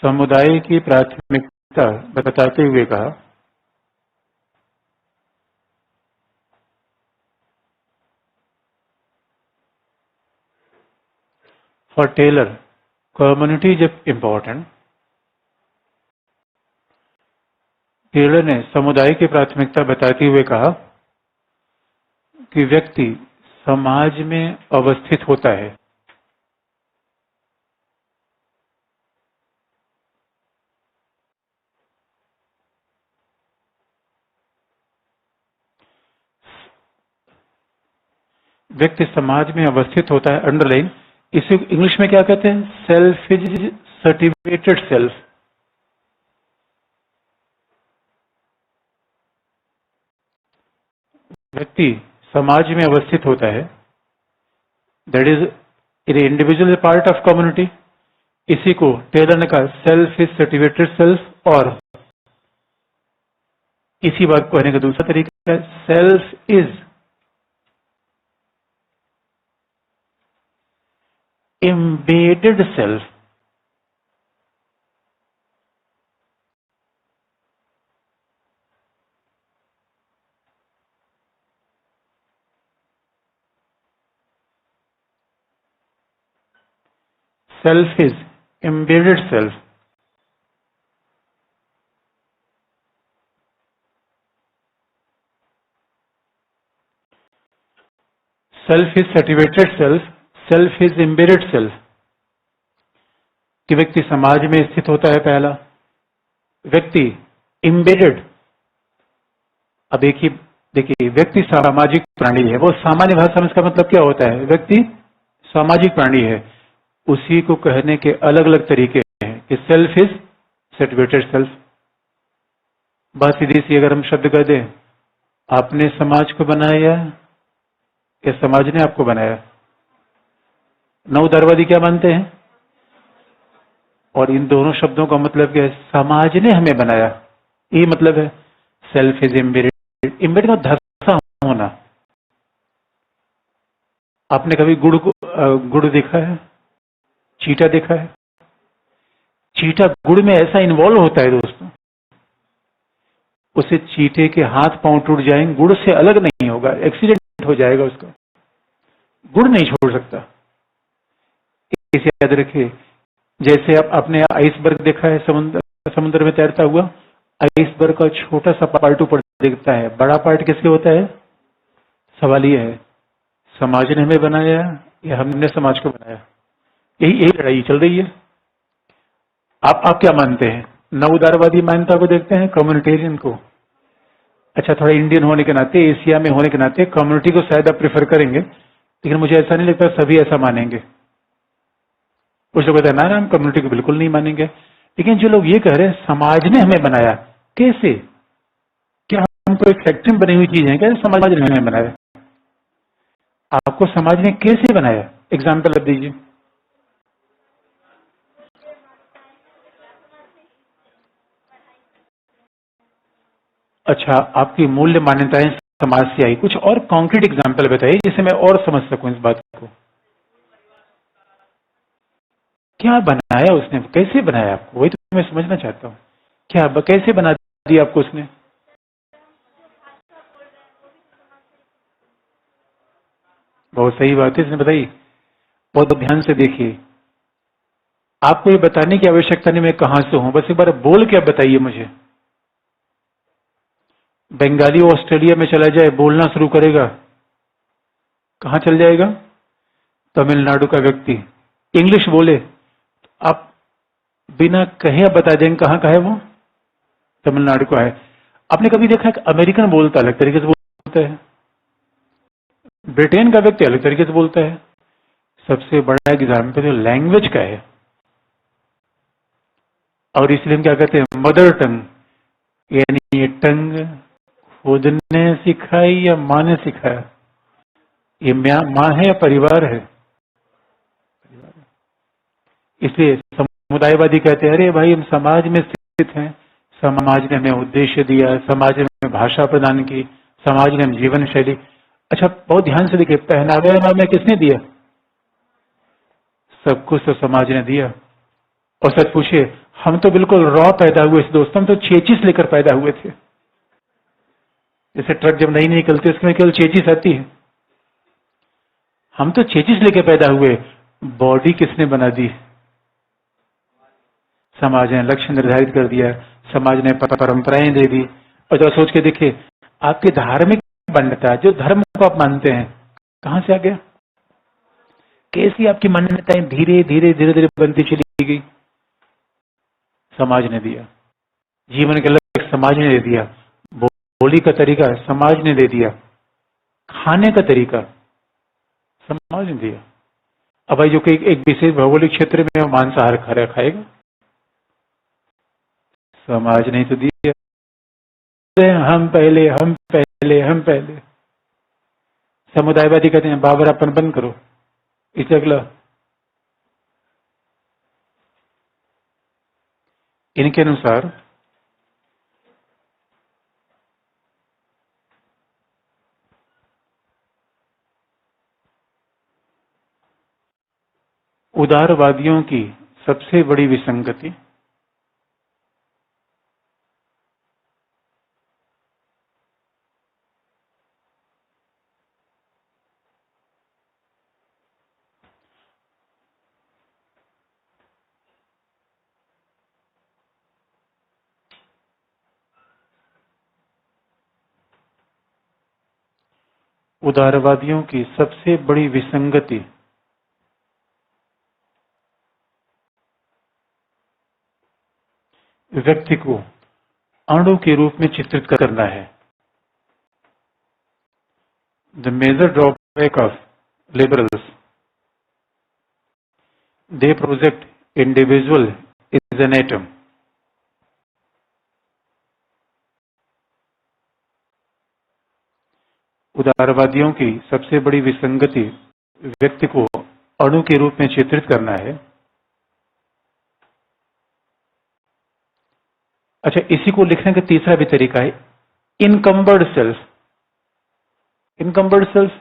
समुदाय की प्राथमिकता बताते हुए कहा, for Taylor community is important. Taylor ने समुदाय की प्राथमिकता बताते हुए कहा कि व्यक्ति समाज में अवस्थित होता है। व्यक्ति समाज में अवस्थित होता है, अंडरलाइन, इसे इंग्लिश में क्या कहते हैं? Self is certificated self. व्यक्ति समाज में अवस्थित होता है, that is individual part of community. इसी को टेलर ने कहा सेल्फ इज सर्टिफिकेटेड सेल्फ, और इसी बात को कहने का दूसरा तरीका है self is embedded self. Self is embedded self. Self is certificated self, self is embedded self. कि व्यक्ति समाज में स्थित होता है, पहला। व्यक्ति एम्बेडेड, अब एक ही देखिए, व्यक्ति सामाजिक प्राणी है। वो सामान्य भाषा में इसका मतलब क्या होता है? व्यक्ति सामाजिक प्राणी है। उसी को कहने के अलग अलग तरीके हैं कि सेल्फ इज सर्टिफिकेटेड सेल्फ। बात सीधी सी अगर हम शब्द कह दें, आपने समाज को बनाया या समाज ने आपको बनाया? नवउदारवादी क्या मानते हैं? और इन दोनों शब्दों का मतलब क्या है? समाज ने हमें बनाया, ये मतलब है। सेल्फ इज एम्बेडेड, एम्बेडेड का धसा होना। आपने कभी गुड़ देखा है? चीटा देखा है? चीटा गुड़ में ऐसा इन्वॉल्व होता है दोस्तों, उसे चीटे के हाथ पांव टूट जाएंगे, गुड़ से अलग नहीं होगा, एक्सीडेंट हो जाएगा उसका, गुड़ नहीं छोड़ सकता। इसे याद रखिए। जैसे आपने आइसबर्ग देखा है, समुद्र में तैरता हुआ, आइसबर्ग का छोटा सा पार्ट ऊपर दिखता है, बड़ा पार्ट किसके होता है? सवाल यह है, समाज ने हमें बनाया या हमने समाज को बनाया? यही लड़ाई चल रही है। आप क्या मानते हैं? नवउदारवादी मान्यता को देखते हैं, कम्युनिटेरियन को? अच्छा, थोड़ा इंडियन होने के नाते, एशिया में होने के नाते कम्युनिटी को शायद आप प्रेफर करेंगे, लेकिन मुझे ऐसा नहीं लगता सभी ऐसा मानेंगे। कुछ लोग कहते हैं ना हम कम्युनिटी को बिल्कुल नहीं मानेंगे। लेकिन जो लोग ये कह रहे हैं समाज ने हमें बनाया, कैसे? क्या हम कोई फैक्ट्री में बनी हुई चीज है क्या समाज ने हमें बनाया? आपको समाज ने कैसे बनाया? एग्जाम्पल अब दीजिए। अच्छा, आपकी मूल्य मान्यताएं समाज से आई, कुछ और कॉन्क्रीट एग्जाम्पल बताइए जिससे मैं और समझ सकूं इस बात को। क्या बनाया उसने, कैसे बनाया आपको, वही तो मैं समझना चाहता हूँ। क्या कैसे बना दिया आपको उसने? बहुत सही बात है, इसने बताई। बहुत ध्यान से देखिए, आपको ये बताने की आवश्यकता नहीं मैं कहां से हूं, बस एक बार बोल के आप बताइए मुझे। बंगाली ऑस्ट्रेलिया में चला जाए, बोलना शुरू करेगा, कहां चल जाएगा? तमिलनाडु का व्यक्ति इंग्लिश बोले, आप बिना कहे आप बता देंगे कहां का है वो? तमिलनाडु का है। आपने कभी देखा कि अमेरिकन बोलता अलग तरीके से बोलता है, ब्रिटेन का व्यक्ति अलग तरीके से बोलता है। सबसे बड़ा एग्जाम्पल लैंग्वेज का है, और इसलिए हम क्या कहते हैं, मदर टंग, यानी ये टंग खुद ने सिखाई या माँ ने सिखाया? ये माँ है या परिवार है? इसलिए समुदायवादी कहते हैं, अरे भाई हम समाज में स्थित हैं, समाज ने हमें उद्देश्य दिया, समाज ने हमें भाषा प्रदान की, समाज ने हमें जीवन शैली। अच्छा, बहुत ध्यान से देखिए, पहनावे में किसने दिया? सब कुछ तो समाज ने दिया। और सच पूछिए, हम तो बिल्कुल रॉ पैदा हुए थे दोस्तों, हम तो चेचिस लेकर पैदा हुए थे। जैसे ट्रक जब नई निकलती है उसमें केवल चेचिस आती है, हम तो चेचिस लेकर पैदा हुए। बॉडी किसने बना दी? समाज ने लक्ष्य निर्धारित कर दिया, समाज ने परंपराएं दे दी। और जब सोच के देखिए, आपकी धार्मिक मान्यता, जो धर्म को आप मानते हैं, कहां से आ गया? कैसी आपकी मान्यताएं धीरे धीरे धीरे धीरे बनती चली गई? समाज ने दिया। जीवन का लक्ष्य समाज ने दे दिया, बोली का तरीका समाज ने दे दिया, खाने का तरीका समाज ने दिया। अब भाई जो कि एक विशेष भौगोलिक क्षेत्र में मांसाहार खाएगा, समाज ने तो दिया। हम पहले, हम पहले, हम पहले। समुदायवादी कहते हैं बाबरापन बंद करो, इससे अगला। इनके अनुसार उदारवादियों की सबसे बड़ी विसंगति उदारवादियों की सबसे बड़ी विसंगति व्यक्ति को अणु के रूप में चित्रित करना है। The major drawback of liberals, they project individual is an atom. उदारवादियों की सबसे बड़ी विसंगति व्यक्ति को अणु के रूप में चित्रित करना है। अच्छा, इसी को लिखने का तीसरा भी तरीका है, इनकम्बर्ड सेल्फ। इनकम्बर्ड सेल्फ,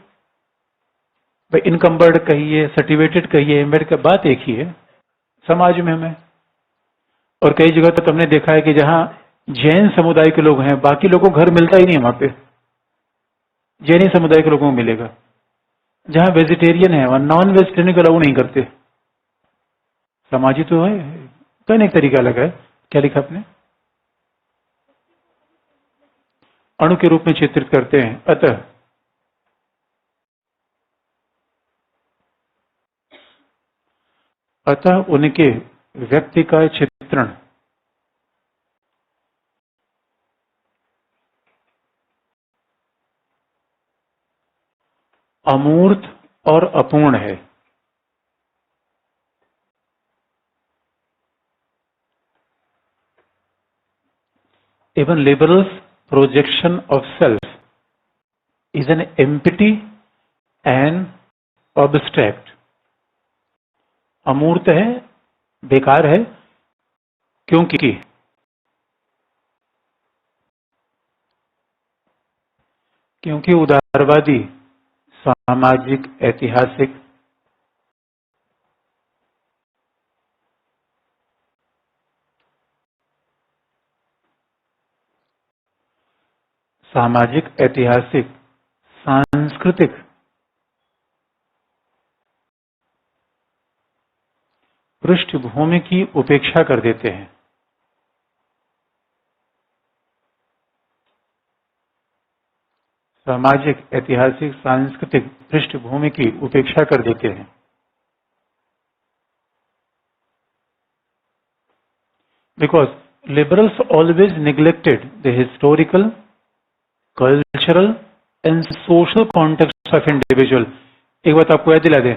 भाई इनकम्बर्ड कहिए, सर्टिफिकेटेड कहिए, एम्बेड का बात एक ही है समाज में हमें। और कई जगह तो तुमने देखा है कि जहां जैन समुदाय के लोग हैं, बाकी लोगों को घर मिलता ही नहीं, वहां पे जैनी समुदाय के लोगों को मिलेगा। जहां वेजिटेरियन है वहां नॉन वेजिटेरियन को अलाउ नहीं करते। समाजी तो है, कहने एक तरीका अलग है। क्या लिखा आपने? अणु के रूप में चित्रित करते हैं। अतः उनके व्यक्ति का चित्रण अमूर्त और अपूर्ण है। Even liberals' projection of self is an empty and abstract. अमूर्त है, बेकार है, क्योंकि उदारवादी सामाजिक ऐतिहासिक सांस्कृतिक पृष्ठभूमि की उपेक्षा कर देते हैं। सामाजिक, ऐतिहासिक, सांस्कृतिक पृष्ठभूमि की उपेक्षा कर देते हैं। Because liberals always neglected the historical, cultural and social context of individual। एक बात आपको याद दिला दें,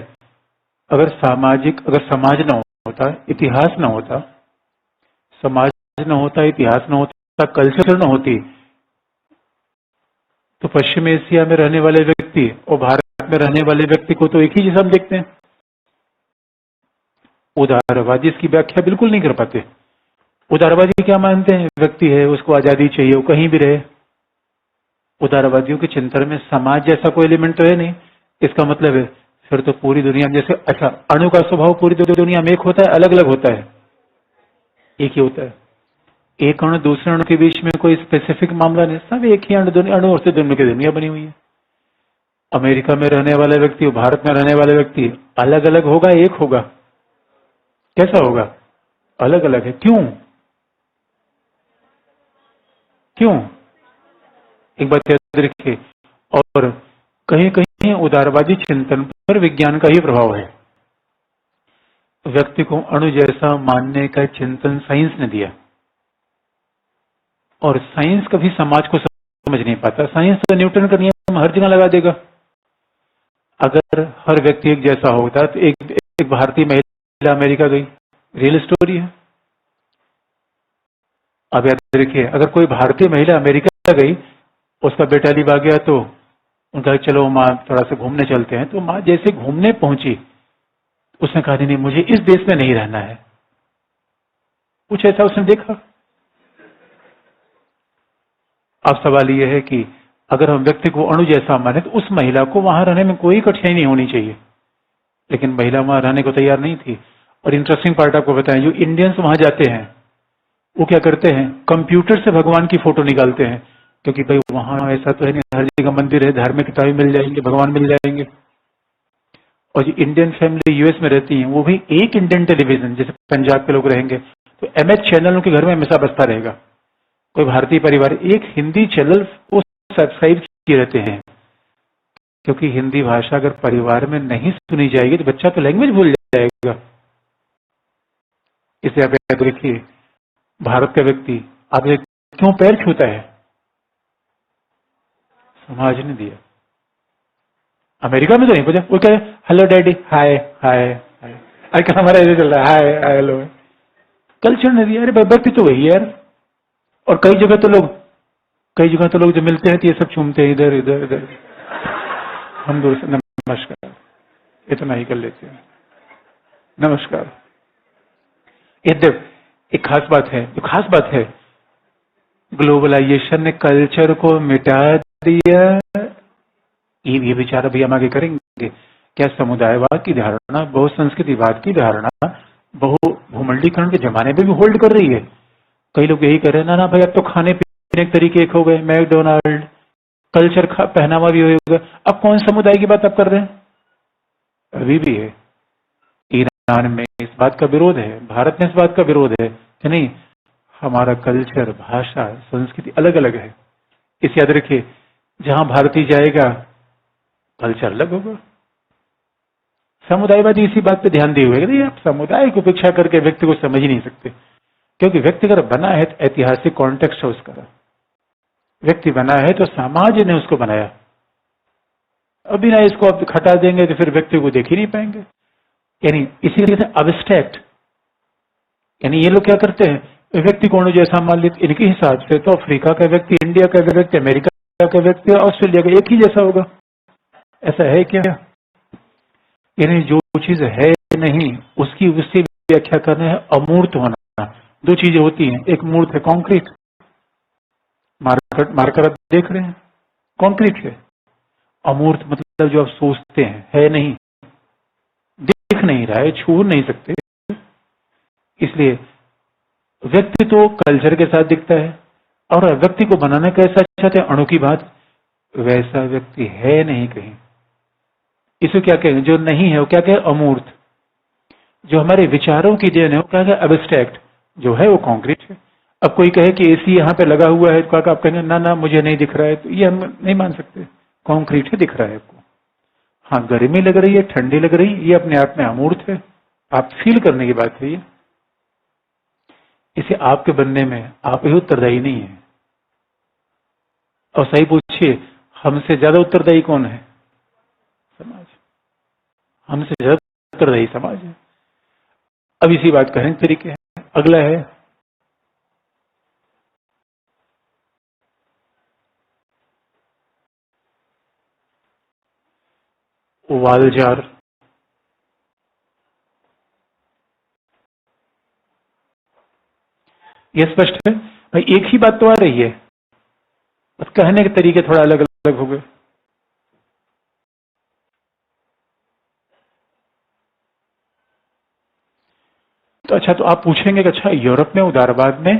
अगर समाज ना होता, इतिहास ना होता, समाज ना होता, इतिहास ना होता, कल्चर ना होती, तो पश्चिम एशिया में रहने वाले व्यक्ति और भारत में रहने वाले व्यक्ति को तो एक ही जैसा हम देखते हैं। उदारवादी इसकी व्याख्या बिल्कुल नहीं कर पाते। उदारवादी क्या मानते हैं? व्यक्ति है, उसको आजादी चाहिए, वो कहीं भी रहे। उदारवादियों के चिंतन में समाज जैसा कोई एलिमेंट तो है नहीं। इसका मतलब है फिर तो पूरी दुनिया में, जैसे अच्छा अणु का स्वभाव पूरी दुनिया में एक होता है, अलग अलग होता है? एक ही होता है। एक अणु दूसरे अणु के बीच में कोई स्पेसिफिक मामला नहीं, सब एक ही अणु से दुनिया बनी हुई है। अमेरिका में रहने वाला व्यक्ति और भारत में रहने वाला व्यक्ति अलग अलग होगा, एक होगा? कैसा होगा? अलग अलग है। क्यों? एक बात याद रखिए। और कहीं कहीं उदारवादी चिंतन पर विज्ञान का ही प्रभाव है। व्यक्ति को अणु जैसा मानने का चिंतन साइंस ने दिया, और साइंस कभी समाज को समझ नहीं पाता। साइंस तो न्यूटन का नियम हर जगह लगा देगा। अगर हर व्यक्ति एक जैसा होता तो एक भारतीय महिला अमेरिका गई, रियल स्टोरी है। अब याद रखिए, अगर कोई भारतीय महिला अमेरिका गई, उसका बेटा अलीबाग आ गया, तो उनका चलो माँ थोड़ा सा घूमने चलते हैं। तो माँ जैसे घूमने पहुंची, उसने कहा नहीं मुझे इस देश में नहीं रहना है। कुछ ऐसा उसने देखा। अब सवाल यह है कि अगर हम व्यक्ति को अणु जैसा माने तो उस महिला को वहां रहने में कोई कठिनाई नहीं होनी चाहिए, लेकिन महिला वहां रहने को तैयार नहीं थी। और इंटरेस्टिंग पार्ट आपको बताएं, जो इंडियंस वहां जाते हैं वो क्या करते हैं? कंप्यूटर से भगवान की फोटो निकालते हैं, क्योंकि भाई वहां ऐसा तो है नहीं, हर जगह मंदिर है, धार्मिक किताबें मिल जाएंगे, भगवान मिल जाएंगे। और जो इंडियन फैमिली यूएस में रहती है, वो भी एक इंडियन टेलीविजन, जैसे पंजाब के लोग रहेंगे तो एमएच चैनल उनके घर में हमेशा बजता रहेगा। कोई भारतीय परिवार एक हिंदी चैनल वो सब्सक्राइब किए रहते हैं, क्योंकि हिंदी भाषा अगर परिवार में नहीं सुनी जाएगी तो बच्चा तो लैंग्वेज भूल जाएगा। इसे आप याद रखिए, भारत का व्यक्ति आप क्यों पैर छूता है? समाज ने दिया। अमेरिका में तो नहीं पूछा, वो कहे हेलो डैडी, हाय हाय हाय, अरे हमारा ऐसे चल रहा है, हाय हाय हेलो। कल्चर ने दिया। अरे व्यक्ति तो वही है यार। और कई जगह तो लोग जो मिलते हैं तो ये सब चूमते हैं, इधर इधर इधर। हम दूर से नमस्कार इतना ही कर लेते हैं, नमस्कार। एक खास बात है, ग्लोबलाइजेशन ने कल्चर को मिटा दिया। ये विचार अभी हम आगे करेंगे। क्या समुदायवाद की धारणा, बहुसंस्कृतिवाद की धारणा बहुभूमंडलीकरण के जमाने में भी होल्ड कर रही है? कई लोग यही कह रहे हैं, ना भाई अब तो खाने पीने के तरीके एक हो गए, मैकडोनाल्ड, कल्चर पहनावा भी हो गया। अब कौन समुदाय की बात आप कर रहे हैं? अभी भी है। ईरान में इस बात का विरोध है, भारत में इस बात का विरोध है कि नहीं, हमारा कल्चर, भाषा, संस्कृति अलग अलग है। इस याद रखिए, जहां भारतीय जाएगा कल्चर अलग होगा। समुदायवादी इसी बात पे ध्यान दिए हुए कि आप समुदाय की उपेक्षा करके व्यक्ति को समझ ही नहीं सकते, क्योंकि व्यक्ति अगर बना है तो ऐतिहासिक कॉन्टेक्स्ट है उसका। व्यक्ति बना है तो समाज ने उसको बनाया। अभी ना इसको आप हटा देंगे तो फिर व्यक्ति को देख ही नहीं पाएंगे। यानी इसी तरीके से अब्स्ट्रैक्ट, यानी ये लोग क्या करते हैं, व्यक्ति को जैसा मान लेते, इनके हिसाब से तो अफ्रीका का व्यक्ति, इंडिया का व्यक्ति, अमेरिका का व्यक्ति, ऑस्ट्रेलिया का एक ही जैसा होगा। ऐसा है क्या? यानी जो चीज है नहीं, उसकी उससे व्याख्या करना है अमूर्त होना। दो चीजें होती हैं, एक मूर्त है कॉन्क्रीट, मार्कर आप देख रहे हैं कॉन्क्रीट है। अमूर्त मतलब जो आप सोचते हैं, है नहीं, दिख नहीं रहा है, छू नहीं सकते। इसलिए व्यक्ति तो कल्चर के साथ दिखता है, और व्यक्ति को बनाना कैसा चाहते हैं, अणु की बात, वैसा व्यक्ति है नहीं कहीं। इसे क्या कहें, जो नहीं है वो क्या कहें, अमूर्त। जो हमारे विचारों की देन है वो क्या है, एब्स्ट्रैक्ट। जो है वो कॉन्क्रीट है। अब कोई कहे कि एसी यहाँ पे लगा हुआ है, तो आप कहेंगे ना ना मुझे नहीं दिख रहा है, तो ये हम नहीं मान सकते, कॉन्क्रीट है, दिख रहा है आपको। हाँ, गर्मी लग रही है, ठंडी लग रही है, ये अपने आप में अमूर्त है, आप फील करने की बात है ये। इसे आपके बनने में आप ही उत्तरदायी नहीं है। और सही पूछिए, हमसे ज्यादा उत्तरदायी कौन है, समाज। हमसे ज्यादा उत्तरदायी समाज है। अब इसी बात का तरीके हैं। अगला है वालजार। यह स्पष्ट है भाई, एक ही बात तो आ रही है, बस कहने के तरीके थोड़ा अलग अलग हो गए। तो अच्छा, तो आप पूछेंगे कि अच्छा यूरोप में उदारवाद में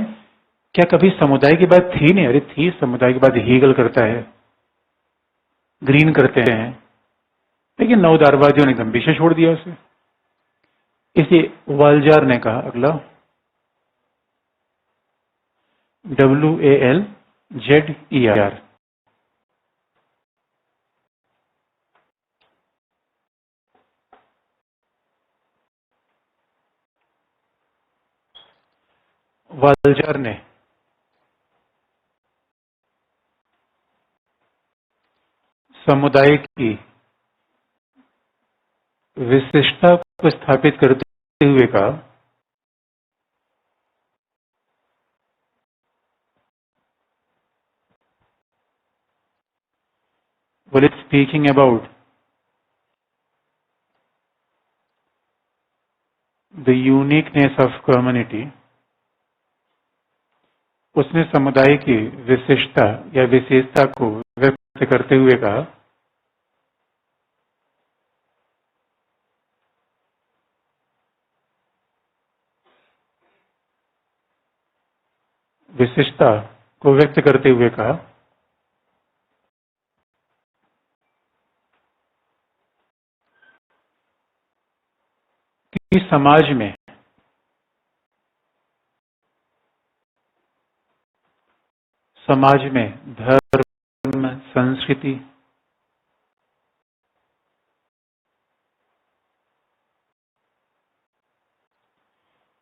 क्या कभी समुदाय की बात थी? नहीं, अरे थी, समुदाय की बात हीगल करता है, ग्रीन करते हैं, लेकिन नव उदारवादियों ने एकदम पीछे छोड़ दिया उसे। इसलिए वालजार ने कहा, अगला WALZER, वालजार ने समुदाय की विशिष्टता को स्थापित करते हुए कहा, well, speaking about the uniqueness of community, उसने समुदाय की विशिष्टता या विशेषता को व्यक्त करते हुए कहा, विशिष्टता को व्यक्त करते हुए कहा कि समाज में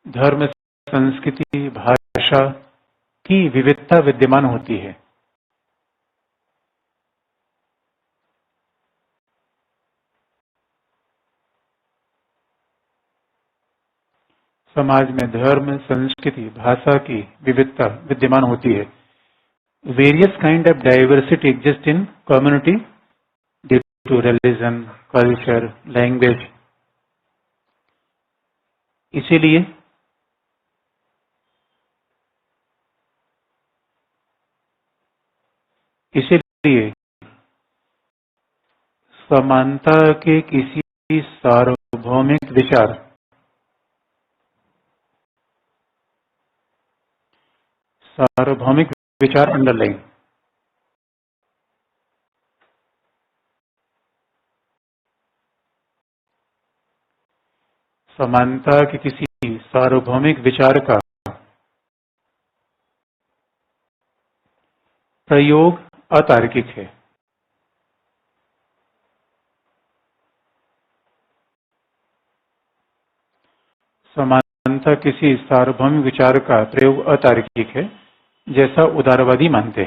धर्म, संस्कृति, भाषा की विविधता विद्यमान होती है। समाज में धर्म, संस्कृति, भाषा की विविधता विद्यमान होती है। Various kind of diversity exist in community due to religion, culture, language. इसीलिए समानता के किसी सार्वभौमिक विचार अंडरलाइन, समानता के किसी सार्वभौमिक विचार का प्रयोग अतार्किक है। समानता किसी सार्वभौमिक विचार का प्रयोग अतार्किक है, जैसा उदारवादी मानते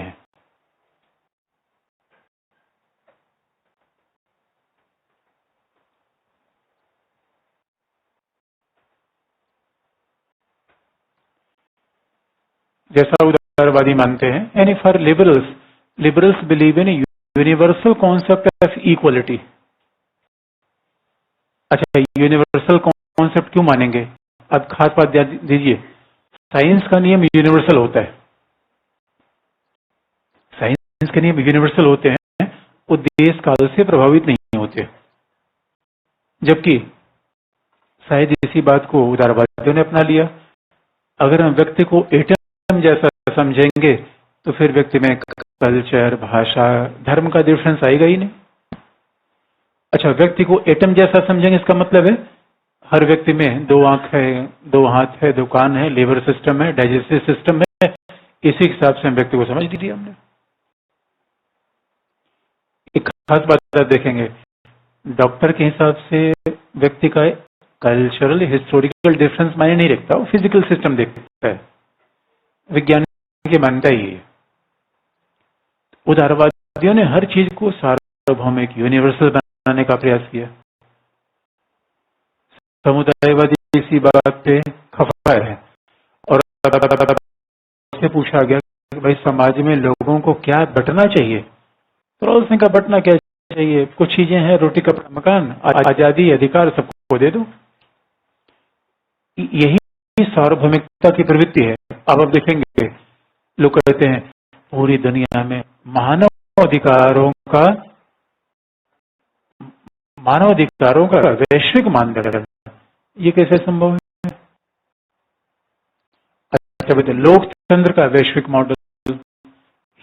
हैं। यानी for liberals believe in universal concept of equality. अच्छा, यूनिवर्सल कॉन्सेप्ट क्यों मानेंगे? अब खास बात दीजिए, साइंस का नियम यूनिवर्सल होता है, साइंस के नियम यूनिवर्सल होते हैं, वो देश काल से प्रभावित नहीं होते। जबकि शायद इसी बात को उदारवादियों ने अपना लिया। अगर हम व्यक्ति को एटम जैसा समझेंगे तो फिर व्यक्ति में कल्चर, भाषा, धर्म का डिफरेंस आएगा ही नहीं। अच्छा, व्यक्ति को एटम जैसा समझेंगे, इसका मतलब है हर व्यक्ति में 2 आंख है, 2 हाथ है, 2 कान है, लीवर सिस्टम है, डाइजेस्टिव सिस्टम है। इसी हिसाब से हम व्यक्ति को समझ दी हमने। एक खास बात आप देखेंगे, डॉक्टर के हिसाब से व्यक्ति का कल्चरल हिस्टोरिकल डिफरेंस मायने नहीं रखता, वो फिजिकल सिस्टम देखता है। विज्ञान की मान्यता ही है। उदारवादियों ने हर चीज को सार्वभौमिक, यूनिवर्सल बनाने का प्रयास किया। समुदायवादी इसी बात पे खफा है और से पूछा गया कि भाई समाज में लोगों को क्या बंटना चाहिए, तो उसने कहा बंटना क्या चाहिए, कुछ चीजें हैं, रोटी कपड़ा मकान, आजादी, अधिकार सबको दे दो। यही सार्वभौमिकता की प्रवृत्ति है। अब आप देखेंगे लोग कहते हैं पूरी दुनिया में मानव अधिकारों का वैश्विक मानदंड, ये कैसे संभव है? अच्छा बताइए, लोकतंत्र का वैश्विक मॉडल,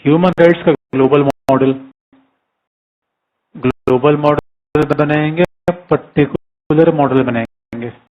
ह्यूमन राइट्स का ग्लोबल मॉडल बनाएंगे, पर्टिकुलर मॉडल बनाएंगे?